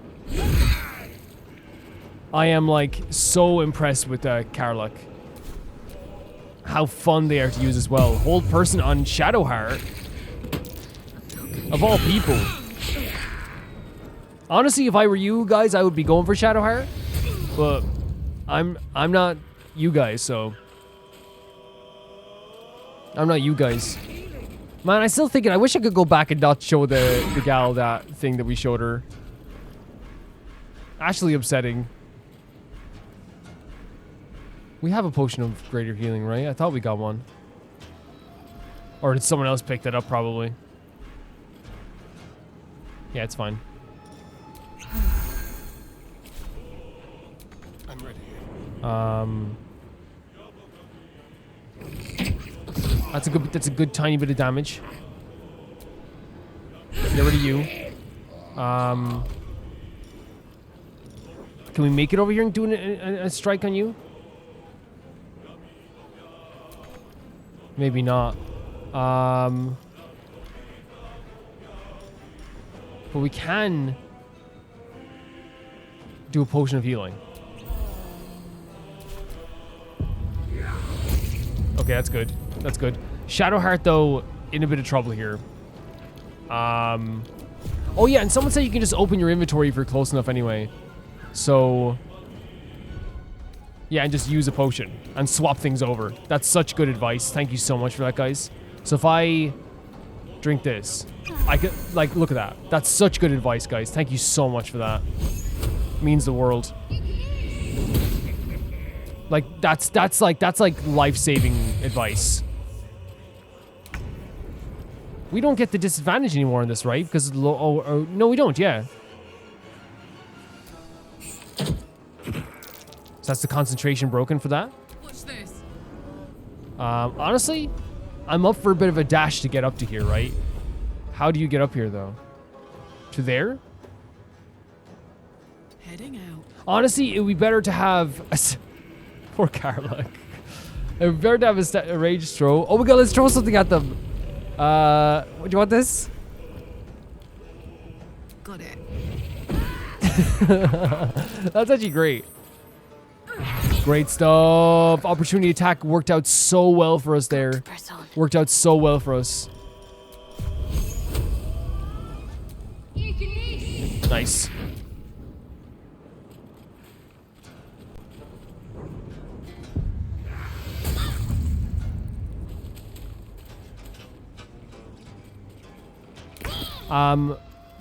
I am like so impressed with Karluk. How fun they are to use as well. Hold person on Shadowheart. Of all people. Honestly, if I were you guys, I would be going for Shadowheart. But I'm not you guys, so I'm not you guys. Man, I still thinking I wish I could go back and not show the gal that thing that we showed her. Actually upsetting. We have a potion of greater healing, right? I thought we got one. Or did someone else pick that up, probably? Yeah, it's fine. I'm ready. That's a good tiny bit of damage. Get rid of you. Can we make it over here and do a strike on you? Maybe not. But we can do a potion of healing. Okay, that's good. That's good. Shadowheart, though, in a bit of trouble here. Oh yeah, and someone said you can just open your inventory if you're close enough anyway. So yeah, and just use a potion and swap things over. That's such good advice. Thank you so much for that, guys. So if I drink this, I could, like, look at that. That's such good advice, guys. Thank you so much for that. Means the world. Like, that's like life-saving advice. We don't get the disadvantage anymore in this, right? Because no, we don't. Yeah. So that's the concentration broken for that. What's this? Honestly, I'm up for a bit of a dash to get up to here, right? How do you get up here, though? To there? Heading out. Honestly, it would be better to have a poor Carla. It would be better to have a ranged throw. Oh my god, let's throw something at them. Do you want this? Got it. That's actually great. Great stuff. Opportunity attack worked out so well for us there. Worked out so well for us. Nice.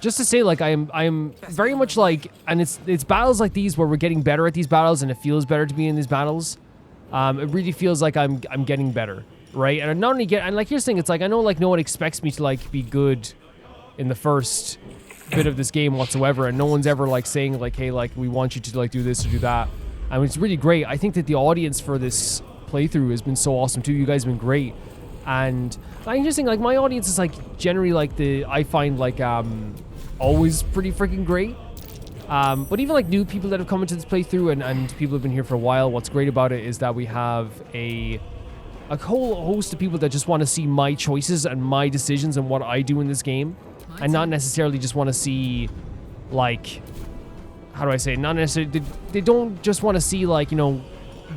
Just to say, like, I am very much like, and it's battles like these where we're getting better at these battles, and it feels better to be in these battles. It really feels like I'm getting better, right? And I not only get, and like here's the thing, it's like I know like no one expects me to like be good in the first bit of this game whatsoever, and no one's ever like saying like, hey, like we want you to like do this or do that. I mean, it's really great. I think that the audience for this playthrough has been so awesome too. You guys have been great. And I'm just saying, like, my audience is like generally like I find like always pretty freaking great. But even like new people that have come into this playthrough and people have been here for a while, what's great about it is that we have a whole host of people that just want to see my choices and my decisions and what I do in this game, and not necessarily just want to see, like, how do I say it? Not necessarily, they don't just want to see, like, you know,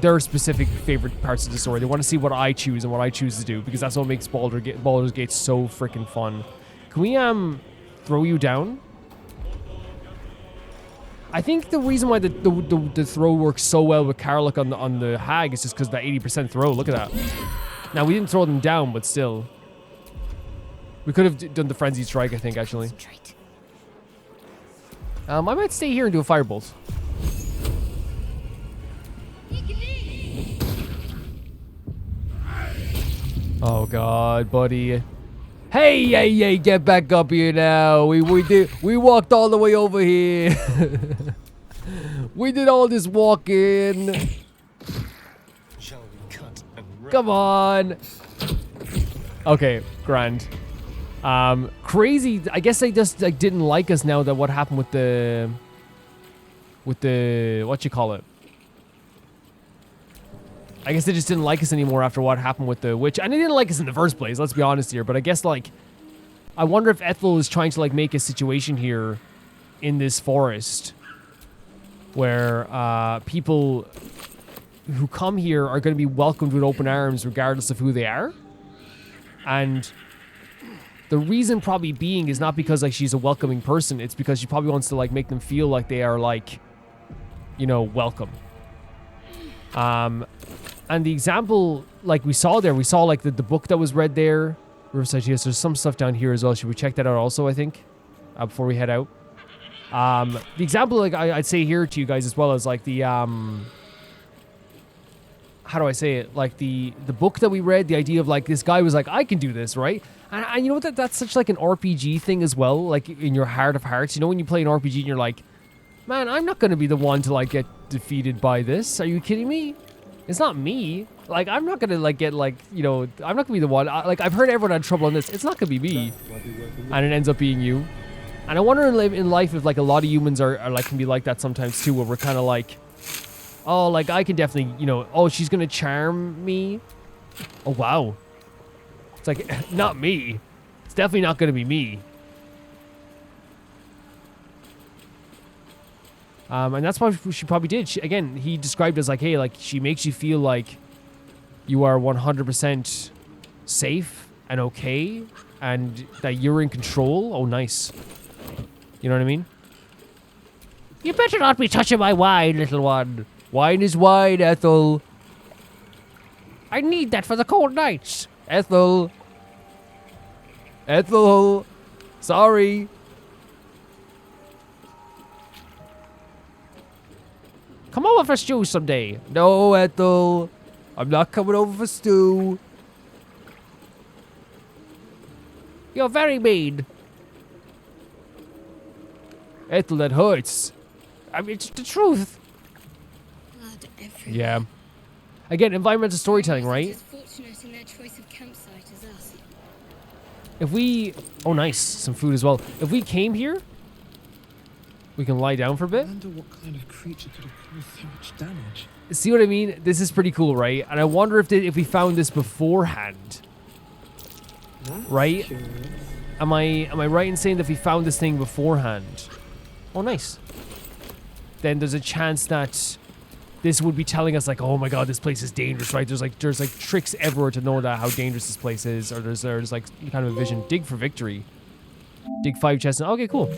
their specific favorite parts of the story. They want to see what I choose and what I choose to do, because that's what makes Baldur's Gate so freaking fun. Can we throw you down? I think the reason why the throw works so well with Karlach on the hag is just because that 80% throw. Look at that. Now we didn't throw them down, but still, we could have done the frenzy strike. I think actually. I might stay here and do a firebolt. Oh god, buddy. Hey, get back up here now. We walked all the way over here. We did all this walking. Shall we cut and run? Come on. Okay, grand. Crazy. I guess they just like didn't like us now that what happened with the what you call it. I guess they just didn't like us anymore after what happened with the witch. And they didn't like us in the first place, let's be honest here. But I guess, like, I wonder if Ethel is trying to, like, make a situation here in this forest where people who come here are going to be welcomed with open arms regardless of who they are. And the reason probably being is not because, like, she's a welcoming person. It's because she probably wants to, like, make them feel like they are, like, you know, welcome. And the example, like, we saw there, we saw, like, the book that was read there. Riverside, yes, there's some stuff down here as well. Should we check that out also, I think, before we head out? The example, like, I'd say here to you guys as well is, like, the, how do I say it? Like, the book that we read, the idea of, like, this guy was like, I can do this, right? And you know what? That's such, like, an RPG thing as well, like, in your heart of hearts. You know, when you play an RPG and you're like, man, I'm not going to be the one to, like, get defeated by this. Are you kidding me? It's not me. Like, I'm not going to, like, get, like, you know, I'm not going to be the one. Like, I've heard everyone had trouble on this. It's not going to be me. And it ends up being you. And I wonder in life if, like, a lot of humans are like, can be like that sometimes, too, where we're kind of like, oh, like, I can definitely, you know, oh, she's going to charm me. Oh, wow. It's like, not me. It's definitely not going to be me. And that's what she probably did. Again, he described as like, hey, like, she makes you feel like you are 100% safe and okay and that you're in control. Oh, nice. You know what I mean? You better not be touching my wine, little one. Wine is wine, Ethel. I need that for the cold nights. Ethel. Ethel. Sorry. Come over for stew someday. No, Ethel. I'm not coming over for stew. You're very mean. Ethel, that hurts. I mean, it's the truth. Blood everywhere. Yeah. Again, environmental storytelling, right? As fortunate in their choice of campsite as us. If we... Oh, nice. Some food as well. If we came here, we can lie down for a bit. I wonder what kind of creature could have caused so much damage. See what I mean? This is pretty cool, right? And I wonder if we found this beforehand. Right? Am I right in saying that if we found this thing beforehand? Oh, nice. Then there's a chance that this would be telling us, like, oh my god, this place is dangerous, right? There's like tricks everywhere to know that how dangerous this place is, or there's like kind of a vision. Dig for victory. Dig 5 chests. Okay, cool.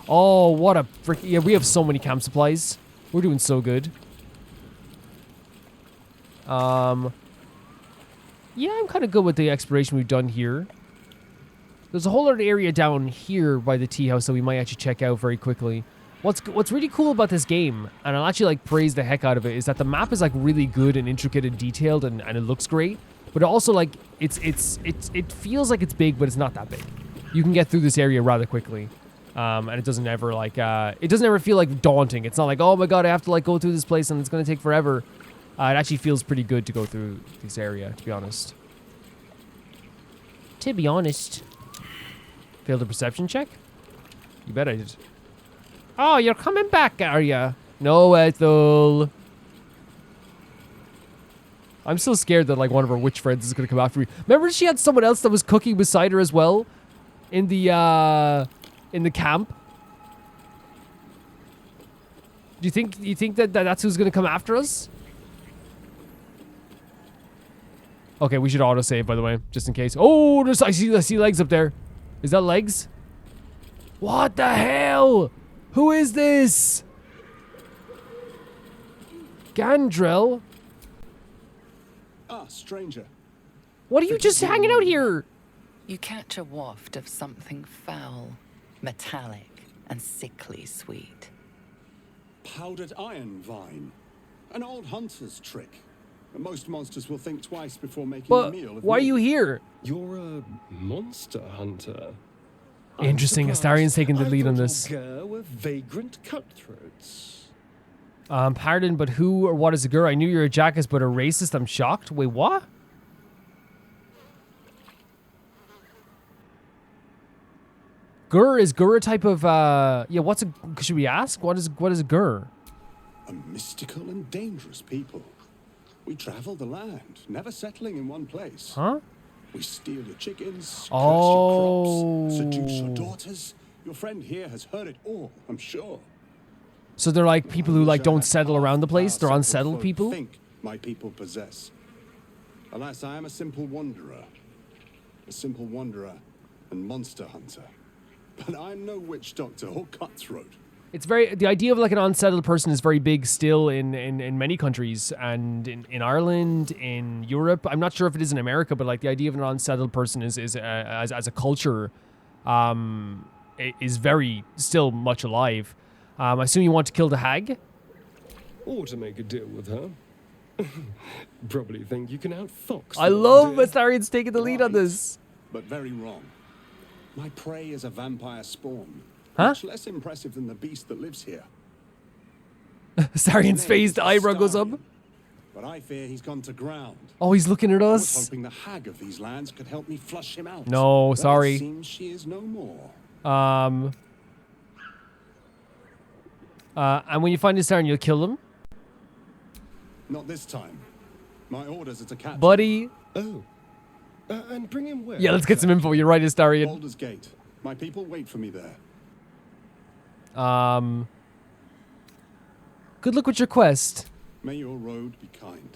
Oh, what a frick! Yeah, we have so many camp supplies. We're doing so good. Yeah, I'm kind of good with the exploration we've done here. There's a whole other area down here by the tea house that we might actually check out very quickly. What's really cool about this game, and I'll actually like praise the heck out of it, is that the map is like really good and intricate and detailed, and it looks great. But also like it feels like it's big, but it's not that big. You can get through this area rather quickly. And it doesn't ever like it doesn't ever feel like daunting. It's not like, oh my god, I have to like go through this place and it's gonna take forever. It actually feels pretty good to go through this area, to be honest. To be honest. Failed a perception check? You bet I did. Oh, you're coming back, are ya? No, Ethel. I'm so scared that like one of our witch friends is gonna come after me. Remember she had someone else that was cooking beside her as well? In the camp? Do you think that that's who's gonna come after us? Okay, we should autosave, by the way, just in case. Oh, I see legs up there. Is that legs? What the hell? Who is this? Gandrel? Ah, stranger. What are you just hanging out here? You catch a waft of something foul, metallic, and sickly sweet. Powdered iron vine. An old hunter's trick. Most monsters will think twice before making a But meal of why are me. you here? You're a monster hunter. Interesting. Astarion's taking the lead on this. Were vagrant cutthroats. Pardon, but who or what is a Gur? I knew you're a Jackass, but a racist? I'm shocked. Wait, what? Gur is Gur a type of yeah, what's a should we ask? What is a Gur? A mystical and dangerous people. We travel the land, never settling in one place. Huh? We steal your chickens, curse Oh. your crops, seduce your daughters. Your friend here has heard it all, I'm sure. So they're like people who like don't settle around the place? They're Our unsettled folk people? think my people possess. Alas, I am a simple wanderer. A simple wanderer and monster hunter. But I'm no witch doctor or cutthroat. It's very, the idea of like an unsettled person is very big still in many countries, and in Ireland, in Europe. I'm not sure if it is in America, but like the idea of an unsettled person is as a culture, is very still much alive. I assume you want to kill the hag? Or to make a deal with her. Probably think you can outfox. I the love dear. Astarion's taking the lead on this. But very wrong. My prey is a vampire spawn. Huh? Much less impressive than the beast that lives here. Astarion's His name face, is the eyebrow goes up. Astarion, but I fear he's gone to ground. Oh, he's looking at I was us. hoping the hag of these lands could help me flush him out. No, But sorry. It seems she is no more. And when you find Astarion, you'll kill him? Not this time. My orders are to catch Buddy. Oh. And bring him where? Yeah, let's get some info. You're right, Astarion. Baldur's Gate. My people wait for me there. Good luck with your quest. May your road be kind.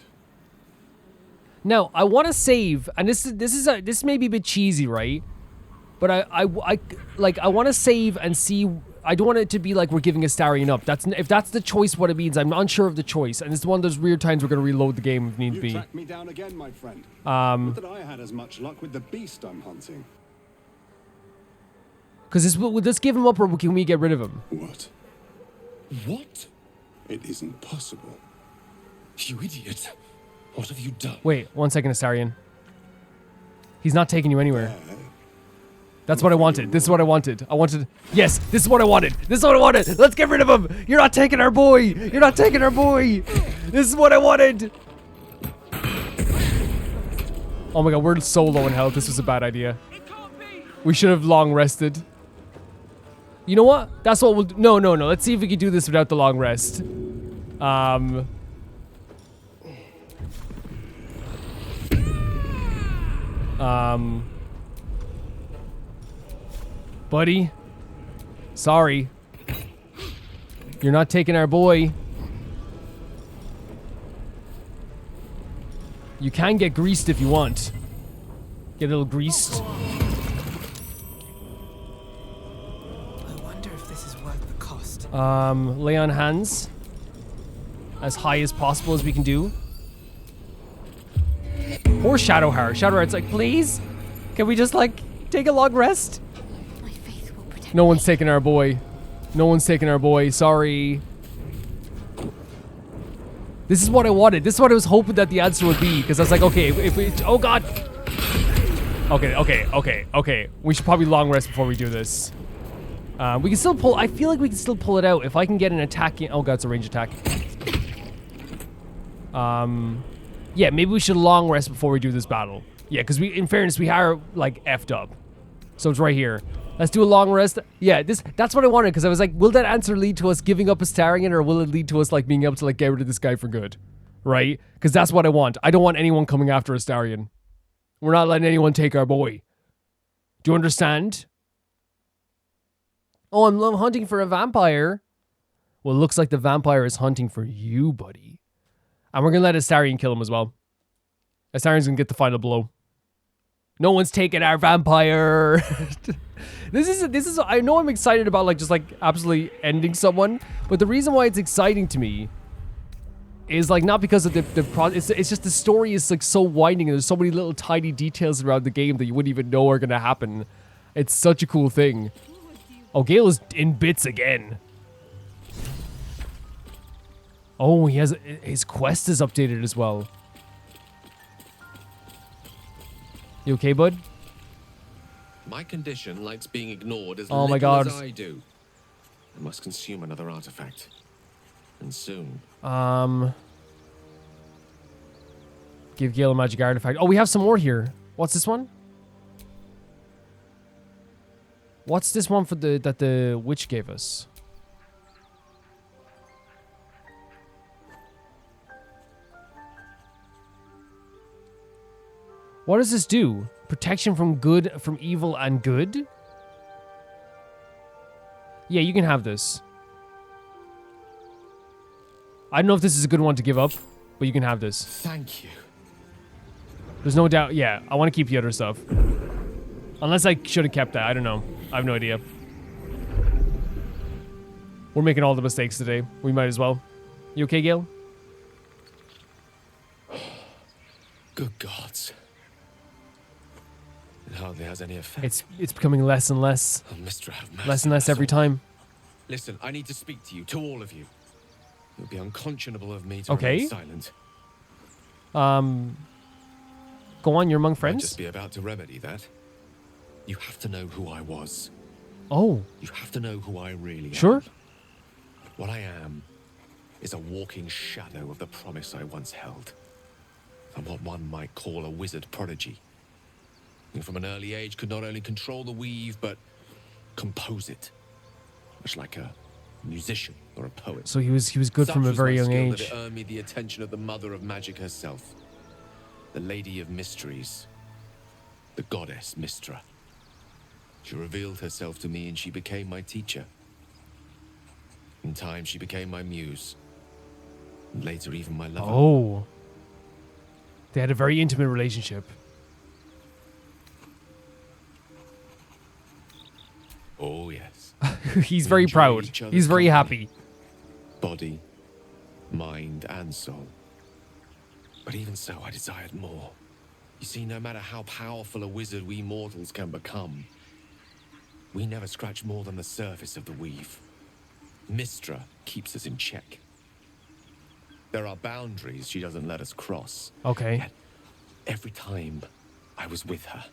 Now, I want to save, and this may be a bit cheesy, right? But I want to save and see. I don't want it to be like we're giving Astarion up. If that's the choice, what it means, I'm unsure of the choice. And it's one of those weird times we're going to reload the game if need You be. tracked me down again, my friend. Not that I had as much luck with the beast I'm hunting. Because will this give him up, or can we get rid of him? What? What? It isn't possible. You idiot. What have you done? Wait, 1 second, Astarion. He's not taking you anywhere. There. That's what I wanted. This is what I wanted. Yes, this is what I wanted. This is what I wanted. Let's get rid of him. You're not taking our boy. You're not taking our boy. This is what I wanted. Oh my god, we're so low in health. This was a bad idea. We should have long rested. You know what? That's what we'll do. No. Let's see if we can do this without the long rest. Buddy. Sorry. You're not taking our boy. You can get greased if you want. Get a little greased. I wonder if this is worth the cost. Lay on hands. As high as possible as we can do. Poor Shadowheart. Shadowheart's like, please? Can we just, like, take a long rest? My faith will protect No one's taking our boy. No one's taking our boy. Sorry. This is what I wanted. This is what I was hoping that the answer would be. Because I was like, okay, if we... Oh, God. Okay. We should probably long rest before we do this. We can still pull... I feel like we can still pull it out. If I can get an attack in... Oh, God, it's a range attack. Yeah, maybe we should long rest before we do this battle. Yeah, because in fairness, we are, like, effed up. So it's right here. Let's do a long rest. Yeah, that's what I wanted, because I was like, will that answer lead to us giving up Astarion, or will it lead to us, like, being able to, like, get rid of this guy for good? Right? Because that's what I want. I don't want anyone coming after Astarion. We're not letting anyone take our boy. Do you understand? Oh, I'm hunting for a vampire. Well, it looks like the vampire is hunting for you, buddy. And we're going to let Astarion kill him as well. Astarion's going to get the final blow. No one's taking our vampire. This is, I know I'm excited about, like, just, like, absolutely ending someone. But the reason why it's exciting to me is, like, not because of it's just the story is, like, so winding. And there's so many little tiny details around the game that you wouldn't even know are going to happen. It's such a cool thing. Oh, Gale is in bits again. Oh, he has his quest is updated as well. You okay, bud? My condition likes being ignored as Oh my little God. as I do. I must consume another artifact. And soon. Give Gale a magic artifact. Oh, we have some more here. What's this one? What's this one for that the witch gave us? What does this do? Protection from evil and good? Yeah, you can have this. I don't know if this is a good one to give up, but you can have this. Thank you. There's no doubt. Yeah, I want to keep the other stuff. Unless I should have kept that. I don't know. I have no idea. We're making all the mistakes today. We might as well. You okay, Gale? Good gods. It hardly has any effect. It's becoming less and less. Oh, Mistra, have mercy Less and on less us every all. time. Listen, I need to speak to you, to all of you. It would be unconscionable of me to Okay. remain silent. Go on, you're among I'd friends? just be about to remedy that. You have to know who I was. Oh. You have to know who I really am. Sure. What I am is a walking shadow of the promise I once held. I'm what one might call a wizard prodigy. Who from an early age could not only control the weave, but compose it. Much like a musician or a poet. So he was good Such from a was very my young skill that age. it earned me the attention of the mother of magic herself. The Lady of Mysteries. The goddess Mistra. She revealed herself to me and she became my teacher. In time, she became my muse. And later, even my lover. Oh. They had a very intimate relationship. Oh, yes. He's We very enjoyed proud. each other's He's very company. happy. Body, mind, and soul. But even so, I desired more. You see, no matter how powerful a wizard we mortals can become, we never scratch more than the surface of the weave. Mistra keeps us in check. There are boundaries she doesn't let us cross. Okay. Yet, every time I was with her,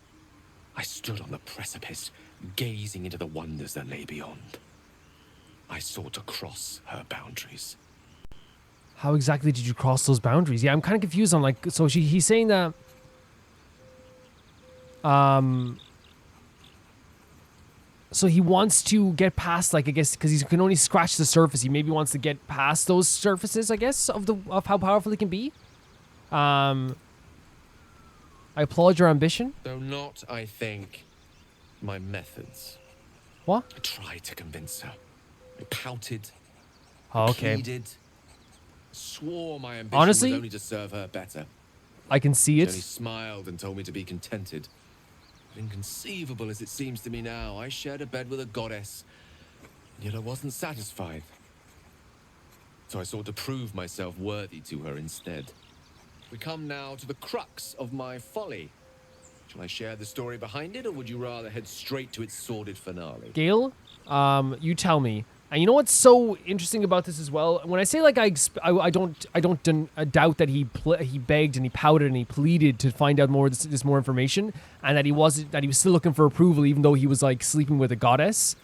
I stood on the precipice, gazing into the wonders that lay beyond. I sought to cross her boundaries. How exactly did you cross those boundaries? Yeah, I'm kind of confused on like, so he's saying that so he wants to get past, like, I guess because he can only scratch the surface, he maybe wants to get past those surfaces, I guess, of how powerful he can be. I applaud your ambition. Though not, I think, my methods. What? I tried to convince her. I pouted. Oh, okay. Pleaded. Swore my ambition Honestly, was only to serve her better. I can see She it. only smiled and told me to be contented. But inconceivable as it seems to me now, I shared a bed with a goddess, and yet I wasn't satisfied. So I sought to prove myself worthy to her instead. We come now to the crux of my folly. Shall I share the story behind it, or would you rather head straight to its sordid finale? Gale, you tell me. And you know what's so interesting about this as well? When I say like I don't doubt that he begged and he pouted and he pleaded to find out more this more information, and that he was still looking for approval even though he was like sleeping with a goddess,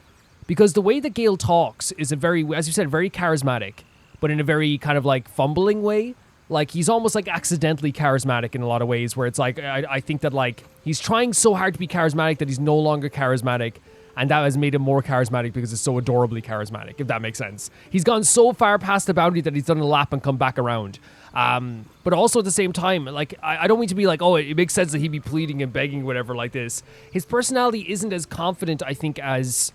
because the way that Gale talks is a very, as you said, very charismatic, but in a very kind of like fumbling way. Like he's almost like accidentally charismatic in a lot of ways, where it's like I think that like he's trying so hard to be charismatic that he's no longer charismatic. And that has made him more charismatic because it's so adorably charismatic, if that makes sense. He's gone so far past the boundary that he's done a lap and come back around. But also at the same time, like, I don't mean to be like, oh, it makes sense that he'd be pleading and begging, whatever, like this. His personality isn't as confident, I think, as,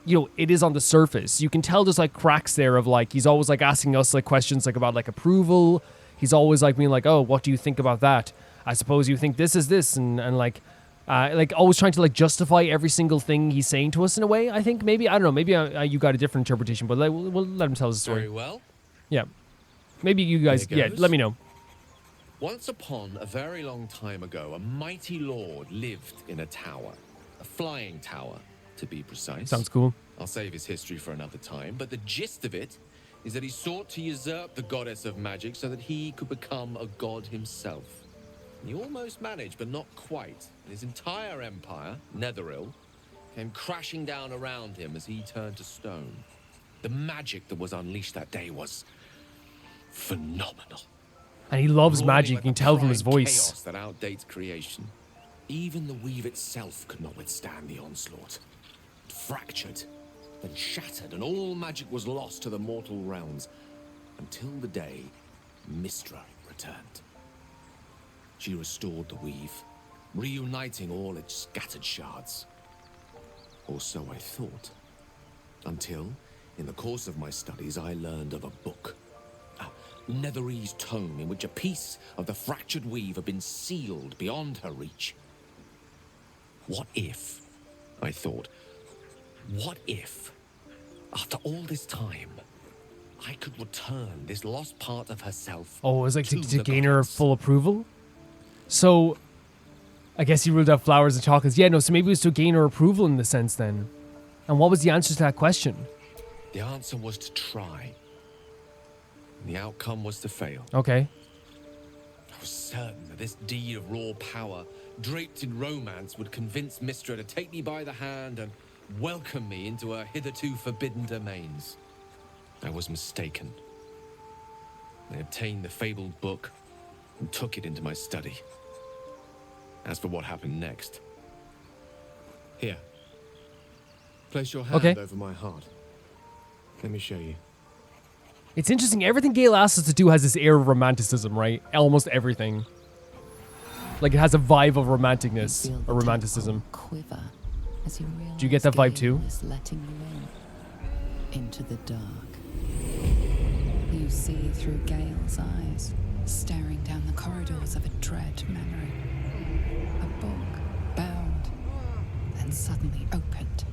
you know, it is on the surface. You can tell there's, like, cracks there of, like, he's always, like, asking us, like, questions, like, about, like, approval. He's always, like, being like, oh, what do you think about that? I suppose you think this is this, and like always trying to like justify every single thing he's saying to us in a way. I think maybe, I don't know, maybe you got a different interpretation, but we'll let him tell his story. Very well. Yeah, maybe you guys. Yeah, let me know. Once upon a very long time ago, a mighty lord lived in a tower, a flying tower, to be precise. Sounds cool. I'll save his history for another time, but the gist of it is that he sought to usurp the goddess of magic so that he could become a god himself. He almost managed, but not quite. His entire empire, Netheril, came crashing down around him as he turned to stone. The magic that was unleashed that day was phenomenal. And he loves Roaring magic, you like can the tell from his prime voice. Chaos that outdates creation. Even the weave itself could not withstand the onslaught. It fractured, then shattered, and all magic was lost to the mortal realms until the day Mistra returned. She restored the weave, reuniting all its scattered shards. Or so I thought. Until, in the course of my studies, I learned of a book. A Netherese tome in which a piece of the fractured weave had been sealed beyond her reach. What if, I thought, what if After all this time, I could return this lost part of herself. Oh, it was like to the gain her goddess. full approval? So, I guess he ruled out flowers and chocolates. Yeah, no, so maybe it was to gain her approval in the sense then. And what was the answer to that question? The answer was to try. And the outcome was to fail. Okay. I was certain that this deed of raw power, draped in romance, would convince Mistra to take me by the hand and welcome me into her hitherto forbidden domains. I was mistaken. I obtained the fabled book and took it into my study. As for what happened next... Here. Place your hand over my heart. Let me show you. It's interesting. Everything Gale asks us to do has this air of romanticism, right? Almost everything. Like it has a vibe of romanticness or romanticism. Quiver as you realize Do you get that vibe too? Gale is letting you in into the dark. You see through Gale's eyes, staring down the corridors of a dread memory. A book bound, then suddenly opened.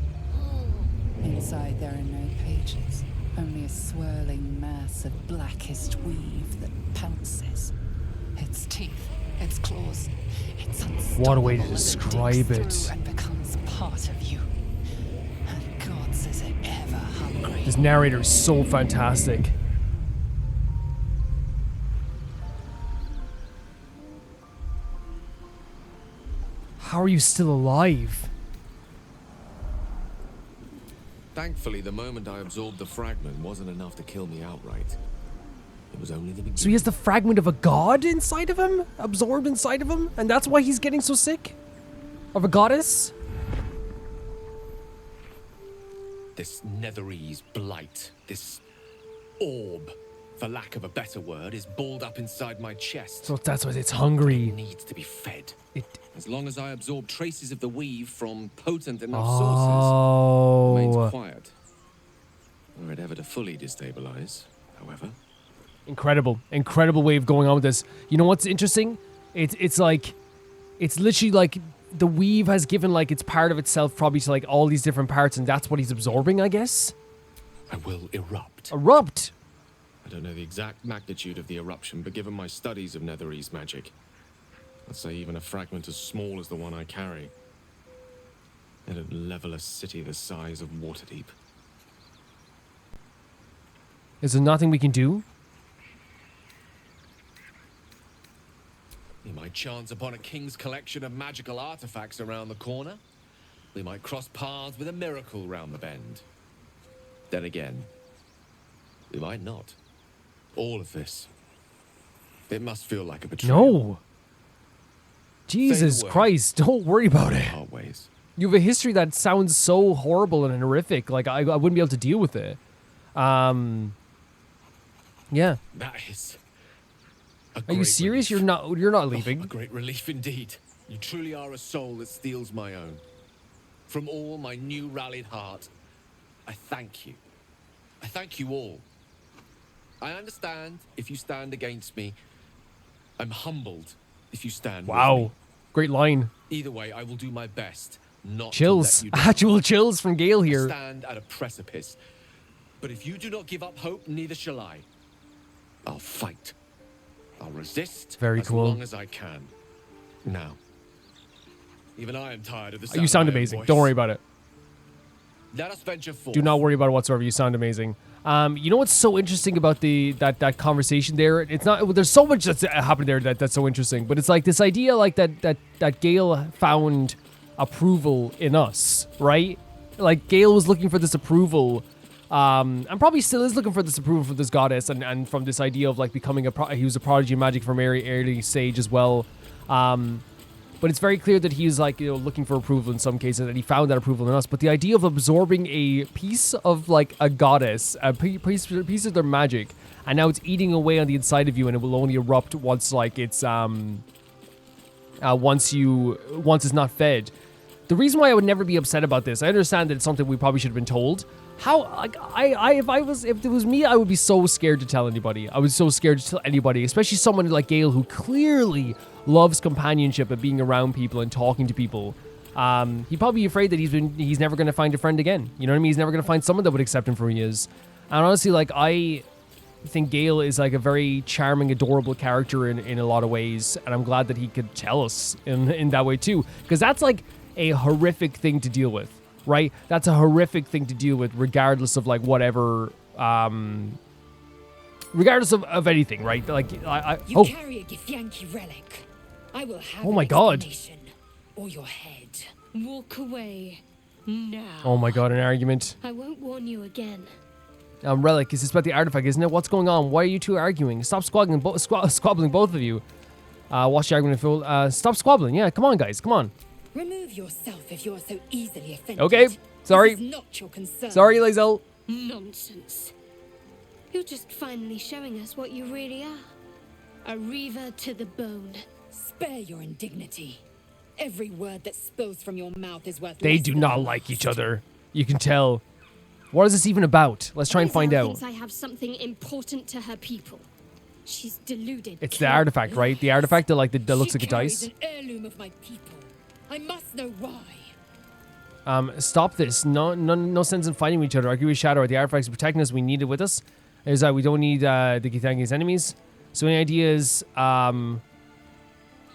Inside there are no pages, only a swirling mass of blackest weave that pounces. Its teeth, its claws, its unstoppable. What a way to as describe digs it. through and becomes part of you. And God says it ever hungry. This narrator is so fantastic. How are you still alive? Thankfully, the moment I absorbed the fragment wasn't enough to kill me outright. It was only the beginning. So he has the fragment of a god inside of him? Absorbed inside of him? And that's why he's getting so sick? Of a goddess? This netherese blight, this orb, for lack of a better word, is balled up inside my chest. So that's why it's hungry. It needs to be fed. It... As long as I absorb traces of the weave from potent enough Oh. sources, it remains quiet. Were it ever to fully destabilize, however. Incredible. Incredible way of going on with this. You know what's interesting? It's like... It's literally like... The weave has given like it's part of itself probably to like all these different parts, and that's what he's absorbing, I guess. I will erupt. Erupt! I don't know the exact magnitude of the eruption, but given my studies of netherese magic, I'd say even a fragment as small as the one I carry, it'd level a city the size of Waterdeep. Is there nothing we can do? We might chance upon a king's collection of magical artifacts around the corner. We might cross paths with a miracle round the bend. Then again, we might not. All of this. It must feel like a betrayal. No. Jesus Christ, don't worry about it. Our ways. You have a history that sounds so horrible and horrific. Like, I wouldn't be able to deal with it. Yeah. That is... Are you serious? You're not leaving? Oh, a great relief indeed. You truly are a soul that steals my own. From all my new rallied heart, I thank you. I thank you all. I understand if you stand against me. I'm humbled if you stand with me. Great line. Either way, I will do my best not Chills. to let you down. Actual chills from Gale here. I stand at a precipice. But if you do not give up hope, neither shall I. I'll fight. I'll resist as long as I can. Now, even I am tired of the sound You sound of my own amazing. voice. Don't worry about it. Let us venture forth. Do not worry about it whatsoever. You sound amazing. You know what's so interesting about that conversation there? It's not. There's so much that's happened there that's so interesting. But it's like this idea, like that Gale found approval in us, right? Like Gale was looking for this approval. And probably still is looking for this approval from this goddess, and from this idea of like becoming he was a prodigy in magic from very early stage as well. But it's very clear that he was like, looking for approval in some cases, and he found that approval in us. But the idea of absorbing a piece of like a goddess, a piece of their magic, and now it's eating away on the inside of you, and it will only erupt once like it's once it's not fed. The reason why I would never be upset about this, I understand that it's something we probably should have been told. If it was me, I would be so scared to tell anybody. I was so scared to tell anybody, especially someone like Gale who clearly loves companionship and being around people and talking to people. He'd probably be afraid that he's never going to find a friend again. You know what I mean? He's never going to find someone that would accept him for who he is. And honestly, like, I think Gale is like a very charming, adorable character in a lot of ways. And I'm glad that he could tell us in that way too. Because that's like a horrific thing to deal with, right? That's a horrific thing to deal with regardless of like whatever, regardless of anything, right? Like, You carry a Githyanki relic. I will have Oh my God. explanation, or your head. Walk away now. Oh my God, an argument. I won't warn you again. Relic, is this about the artifact, isn't it? What's going on? Why are you two arguing? Stop squabbling, squabbling, both of you. Watch the argument, fool. Stop squabbling. Yeah, come on, guys, come on. Remove yourself if you are so easily offended. Okay, sorry. This is not your concern. Sorry, Lae'zel. Nonsense. You're just finally showing us what you really are. A reaver to the bone. Spare your indignity. Every word that spills from your mouth is worth. They do not like each other. You can tell. What is this even about? Let's try and find out. Thinks I have something important to her people. She's deluded. It's the artifact, right? The artifact that like that looks like a dice. An heirloom of my people. I must know why. Stop this. No sense in fighting with each other. Argue with Shadow. The artifacts are protecting us. We need it with us. Is that we don't need the Githyanki's enemies. So any ideas on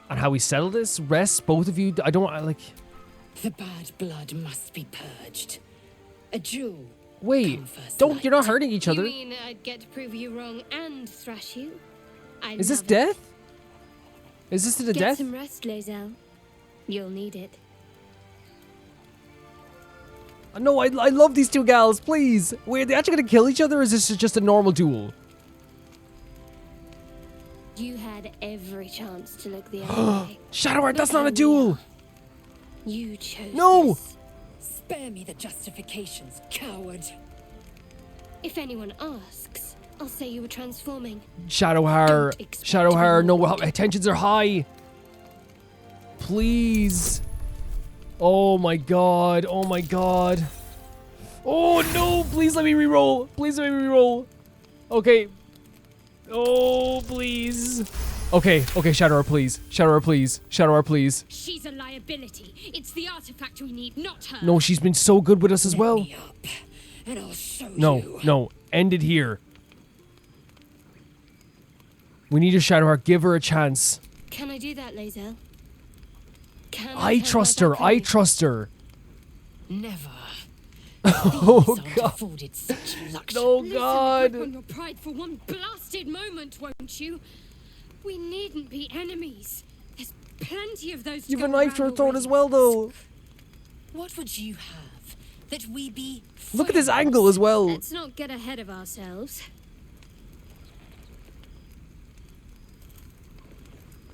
how we settle this? Rest, both of you. I don't like. The bad blood must be purged. A jewel. Wait, don't. You're not hurting each other. You mean I'd get to prove you wrong and thrash you? Is this death? Is this to the death? Get some rest, Lae'zel. You'll need it. No, I love these two gals. Please. Wait, are they actually gonna kill each other, or is this just a normal duel? You had every chance to look the other way. Shadowheart, that's not a duel. You chose. No. This. Spare me the justifications, coward. If anyone asks, I'll say you were transforming. Shadowheart, no, tensions are high. Please. Oh my God. Oh my God. Oh no, please let me reroll. Please let me reroll. Okay. Oh, please. Okay, Shadowheart, please. Shadowheart, please. Shadowheart, please. She's a liability. It's the artifact we need, not her. No, she's been so good with us as well. Me up, and I'll show you. No. End it here. We need a Shadowheart. Give her a chance. Can I do that, Lae'zel? I trust her. I trust her. Never. Oh God. Afforded such luxury. No God. Listen, on your pride for one blasted moment, won't you? We needn't be enemies. There's plenty of those. You've a knife to her throat as well, though. What would you have? That we be friends? Look at this angle as well. Let's not get ahead of ourselves.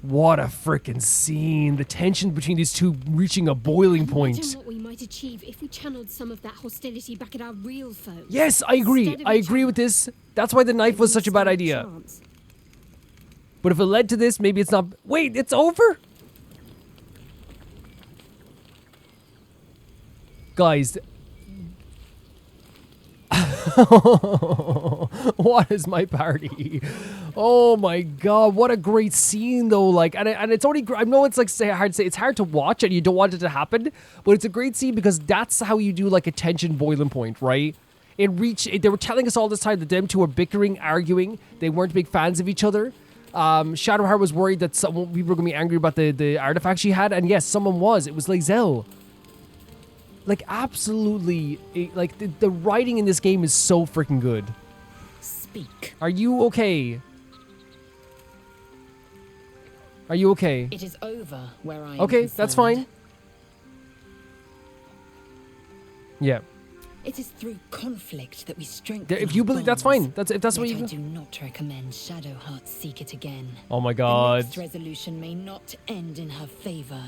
What a freaking scene. The tension between these two reaching a boiling point. Imagine what we might achieve if we channeled some of that hostility back at our real foes. Yes, I agree. I agree with this. That's why the knife was such a bad idea. But if it led to this, maybe it's not. Wait, it's over? Guys. What is my party? Oh my God, what a great scene though. Like, and it's only, I know it's like hard to say, it's hard to watch and you don't want it to happen, but it's a great scene because that's how you do like a tension boiling point, right? They were telling us all this time that them two were bickering, arguing. They weren't big fans of each other. Shadowheart was worried that people were going to be angry about the artifact she had, and yes, someone was. It was Lae'zel. Like, absolutely, like, the writing in this game is so freaking good. Speak. Are you okay? Are you okay? It is over where I am Okay, concerned. that's fine. Yeah. It is through conflict that we strengthen. If you believe, that's fine. If that's what you I do not recommend Shadowheart seek it again. Oh my God. The next resolution may not end in her favor.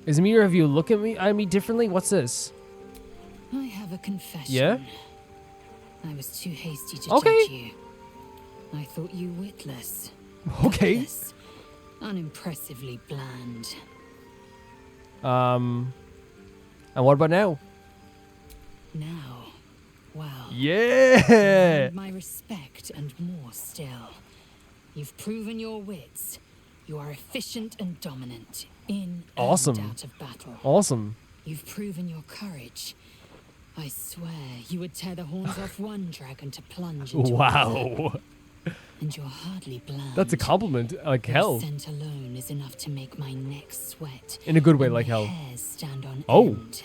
Is me or have you look at me differently? What's this? I have a confession. Yeah? I was too hasty to Okay. judge you. I thought you witless. Okay. Gutless, unimpressively bland. And what about now? Now, wow. Yeah. My respect and more still. You've proven your wits. You are efficient and dominant. In Awesome. and out of battle. Awesome. You've proven your courage. I swear you would tear the horns off one dragon to plunge into another. Wow. And you're hardly bland. That's a compliment, like Your hell. scent alone is enough to make my neck sweat. In a good way, and like my hell. hairs stand on Oh. end.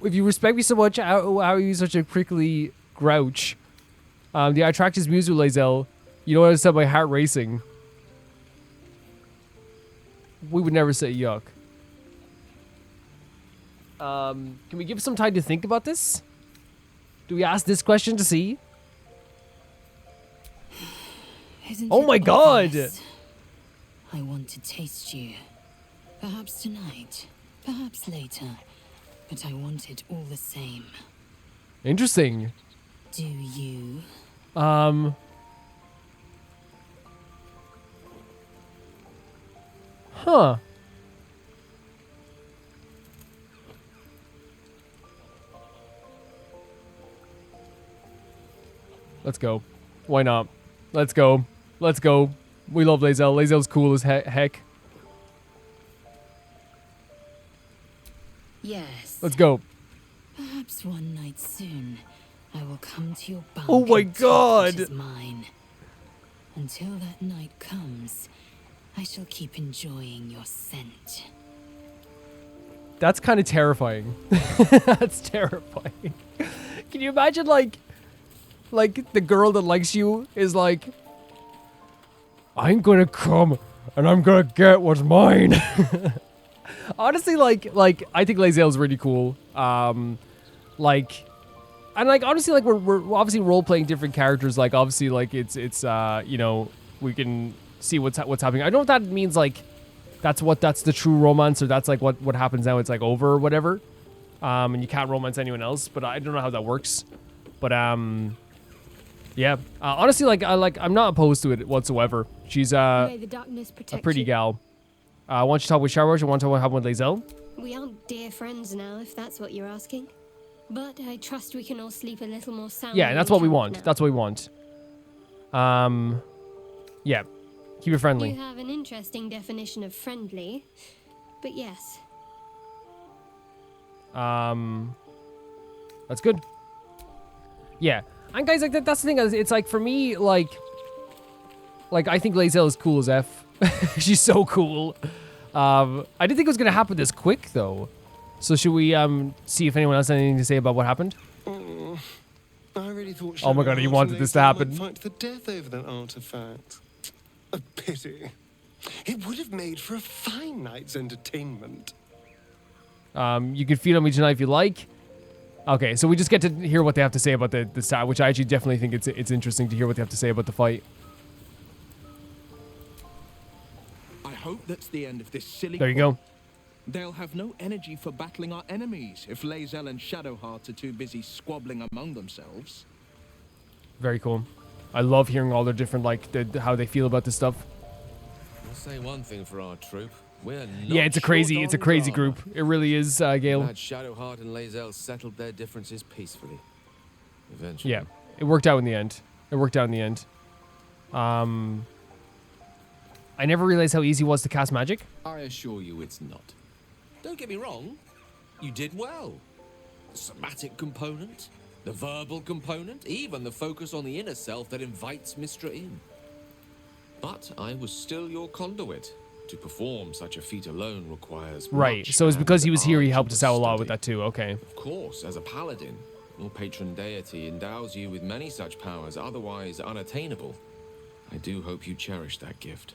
If you respect me so much, how are you such a prickly grouch? The I tracked his muse with Lae'zel. You know what I said? My heart racing. We would never say yuck. Can we give some time to think about this? Do we ask this question to see? Isn't Oh it my god! obvious? I want to taste you. Perhaps tonight, perhaps later. But I want it all the same. Interesting. Do you? Huh. Let's go. Why not? Let's go. Let's go. We love Lae'zel. Lae'zel's cool as heck. Yes. Let's go. Perhaps one night soon, I will come to your bunk. Oh my and take God. what is mine. Until that night comes, I shall keep enjoying your scent. That's kind of terrifying. That's terrifying. Can you imagine, like the girl that likes you is like, I'm gonna come and I'm gonna get what's mine. Honestly, like I think Lae'zel's really cool. Like, and like honestly, like we're obviously role playing different characters. Like obviously, like it's you know, we can see what's happening. I don't know if that means like that's the true romance, or that's like what happens now. It's like over or whatever. And you can't romance anyone else. But I don't know how that works. But yeah. Honestly, like I'm not opposed to it whatsoever. She's May the darkness a protect pretty you. gal. Why don't you talk with Sharwar? You want to talk what happened with Lae'zel? We aren't dear friends now, if that's what you're asking. But I trust we can all sleep a little more soundly. Yeah, and that's in what we camp want. now. That's what we want. Yeah. Keep it friendly. You have an interesting definition of friendly, but yes. That's good. Yeah. And guys, like that's the thing. It's like for me, like I think Lae'zel is cool as F. She's so cool. I didn't think it was gonna happen this quick though. So should we see if anyone else has anything to say about what happened? I really thought. Oh my God, you wanted this to happen. Fight to the death over that artifact. A pity. It would have made for a fine night's entertainment. You can feed on me tonight if you like. Okay, so we just get to hear what they have to say about the style, which I actually definitely think it's interesting to hear what they have to say about the fight. I hope that's the end of this silly. There you go. They'll have no energy for battling our enemies if Lae'zel and Shadowheart are too busy squabbling among themselves. Very cool. I love hearing all their different, like, how they feel about this stuff. I'll say one thing for our troop. We're not Yeah, it's a crazy drama. group. It really is, Gale. Glad Shadowheart and Lae'zel settled their differences peacefully. Eventually. Yeah, it worked out in the end. I never realized how easy it was to cast magic. I assure you it's not. Don't get me wrong. You did well. The somatic component, the verbal component, even the focus on the inner self that invites Mistra in. But I was still your conduit. To perform such a feat alone requires Right, much so it's because he was here, he and helped us out a lot with study. that too, okay. Of course, as a paladin, your patron deity endows you with many such powers otherwise unattainable. I do hope you cherish that gift.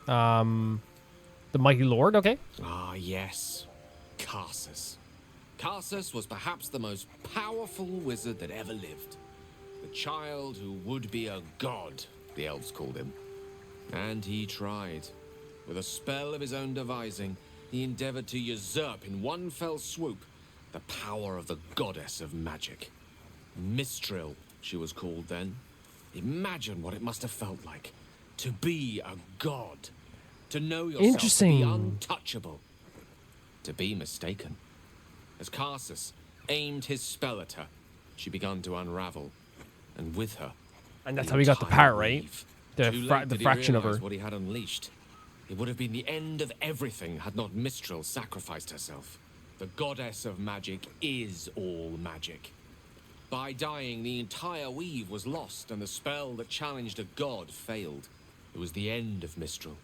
The Mighty Lord, okay. Ah, yes. Karsus. Karsus was perhaps the most powerful wizard that ever lived. The child who would be a god, the elves called him. And he tried. With a spell of his own devising, he endeavored to usurp in one fell swoop the power of the goddess of magic. Mistril, she was called then. Imagine what it must have felt like to be a god. To know yourself to Interesting. be untouchable. To be mistaken. As Karsus aimed his spell at her, she began to unravel. And with her... And that's how we got the part, right? the Too late the did he fraction of her. realize what he had unleashed. It would have been the end of everything had not Mistral sacrificed herself. The goddess of magic is all magic. By dying, the entire weave was lost, and the spell that challenged a god failed. It was the end of Mistral,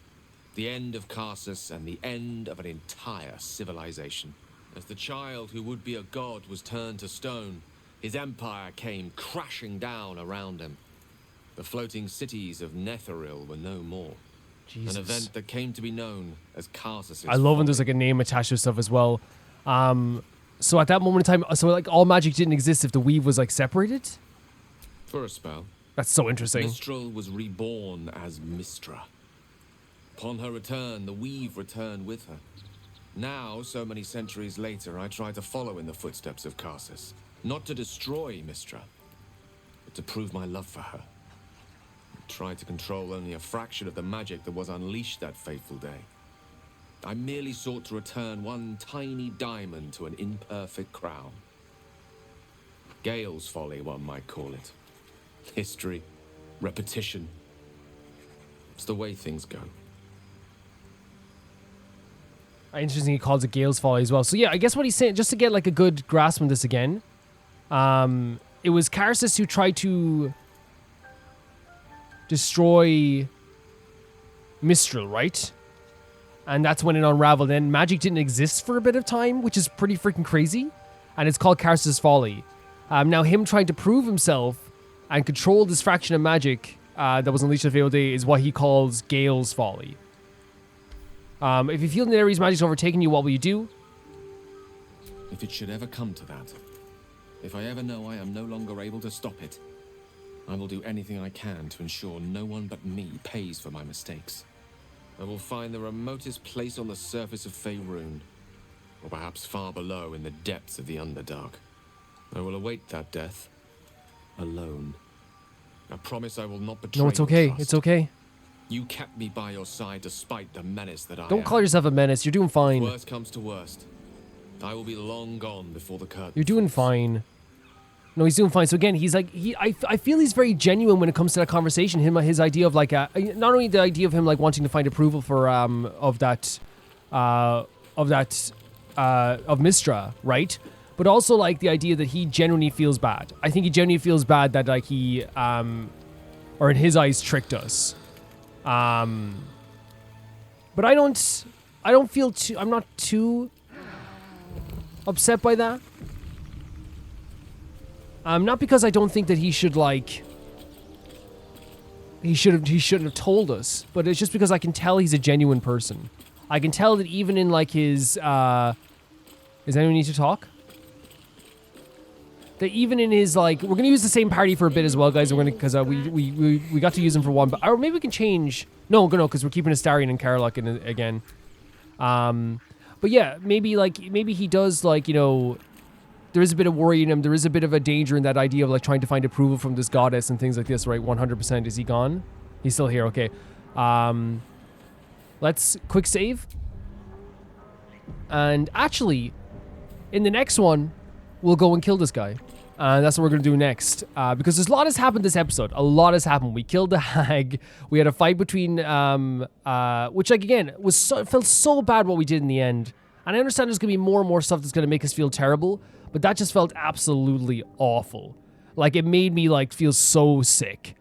the end of Karsus, and the end of an entire civilization. As the child who would be a god was turned to stone, his empire came crashing down around him. The floating cities of Netheril were no more. Jesus. An event that came to be known as Karsus' I love when there's like a name attached to stuff as well. So at that moment in time, so like all magic didn't exist if the weave was like separated? For a spell. That's so interesting. Mistral was reborn as Mistra. Upon her return, the weave returned with her. Now, so many centuries later, I try to follow in the footsteps of Karsus. Not to destroy Mistra, but to prove my love for her. I tried to control only a fraction of the magic that was unleashed that fateful day. I merely sought to return one tiny diamond to an imperfect crown. Gale's folly, one might call it. History, repetition. It's the way things go. Interesting, he calls it Gale's folly as well. So yeah, I guess what he's saying, just to get like a good grasp on this again, it was Karsus who tried to destroy Mistral, right? And that's when it unraveled. And magic didn't exist for a bit of time, which is pretty freaking crazy. And it's called Karsus' folly. Now him trying to prove himself and control this fraction of magic that was unleashed on Fatal Day is what he calls Gale's folly. If you feel the Ares magic's overtaken you, what will you do? If it should ever come to that, if I ever know I am no longer able to stop it, I will do anything I can to ensure no one but me pays for my mistakes. I will find the remotest place on the surface of Faerun, or perhaps far below in the depths of the Underdark. I will await that death, alone. I promise I will not betray No, it's okay. your trust. It's okay. You kept me by your side despite the menace that I Don't am. call yourself a menace. You're doing fine. If worst comes to worst, I will be long gone before the curtain. You're doing fine. No, he's doing fine. So again, he's like, I feel he's very genuine when it comes to that conversation. His idea of like, not only the idea of him like wanting to find approval for of Mistra, right? But also like the idea that he genuinely feels bad. I think he genuinely feels bad that like he, or in his eyes, tricked us. But I don't feel too. I'm not too upset by that. Not because I don't think that he should like. He shouldn't have told us, but it's just because I can tell he's a genuine person. I can tell that even in like his. Does anyone need to talk? That even in his like, we're gonna use the same party for a bit as well, guys. We're gonna because we got to use him for one, but or maybe we can change. No, because we're keeping Astarion and Karlach in again. But yeah, maybe he does like, you know, there is a bit of worry in him. There is a bit of a danger in that idea of like trying to find approval from this goddess and things like this, right? 100%. Is he gone? He's still here. Okay. Let's quick save. And actually, in the next one, we'll go and kill this guy. That's what we're going to do next. Because a lot has happened this episode. A lot has happened. We killed the hag. We had a fight between, which like, again, felt so bad what we did in the end. And I understand there's going to be more and more stuff that's going to make us feel terrible. But that just felt absolutely awful. Like, it made me, like, feel so sick.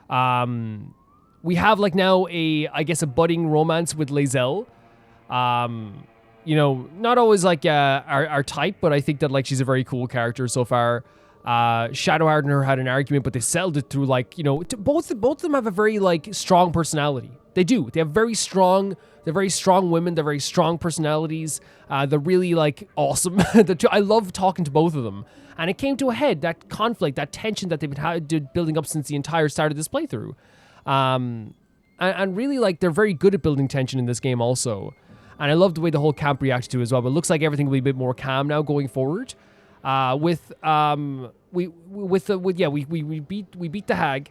We have, like, now I guess, a budding romance with Lae'zel. You know, not always, like, our type, but I think that, like, she's a very cool character so far. Shadowheart and her had an argument, but they settled it through, like, you know, both of them have a very, like, strong personality. They do. They have they're very strong women. They're very strong personalities. They're really, like, awesome. I love talking to both of them. And it came to a head, that conflict, that tension that they've been building up since the entire start of this playthrough. And really, like, they're very good at building tension in this game also. And I love the way the whole camp reacted to it as well. But it looks like everything will be a bit more calm now going forward. We beat the hag,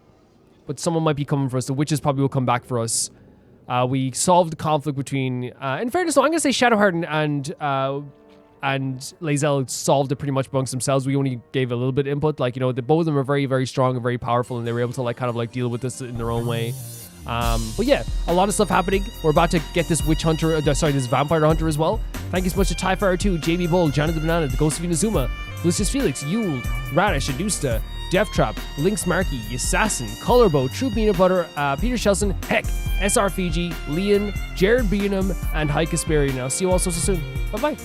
but someone might be coming for us. The witches probably will come back for us. We solved the conflict between. In fairness, so I'm gonna say Shadowheart and Lae'zel solved it pretty much amongst themselves. We only gave a little bit of input. Like, you know, both of them are very, very strong and very powerful, and they were able to like kind of like deal with this in their own way. But yeah, a lot of stuff happening. We're about to get this witch hunter, this vampire hunter as well. Thank you so much to TieFire2, JB Bull, Johnny the Banana, the Ghost of Inazuma, Lucius Felix, Yule, Radish, Adusta, Death Trap, Lynx Markey, Assassin, Colorbow, True Peanut Butter, Peter Shelson, Heck, SR Fiji, Leon, Jared Beanham, and High Casperi. Now, see you all so soon. Bye bye.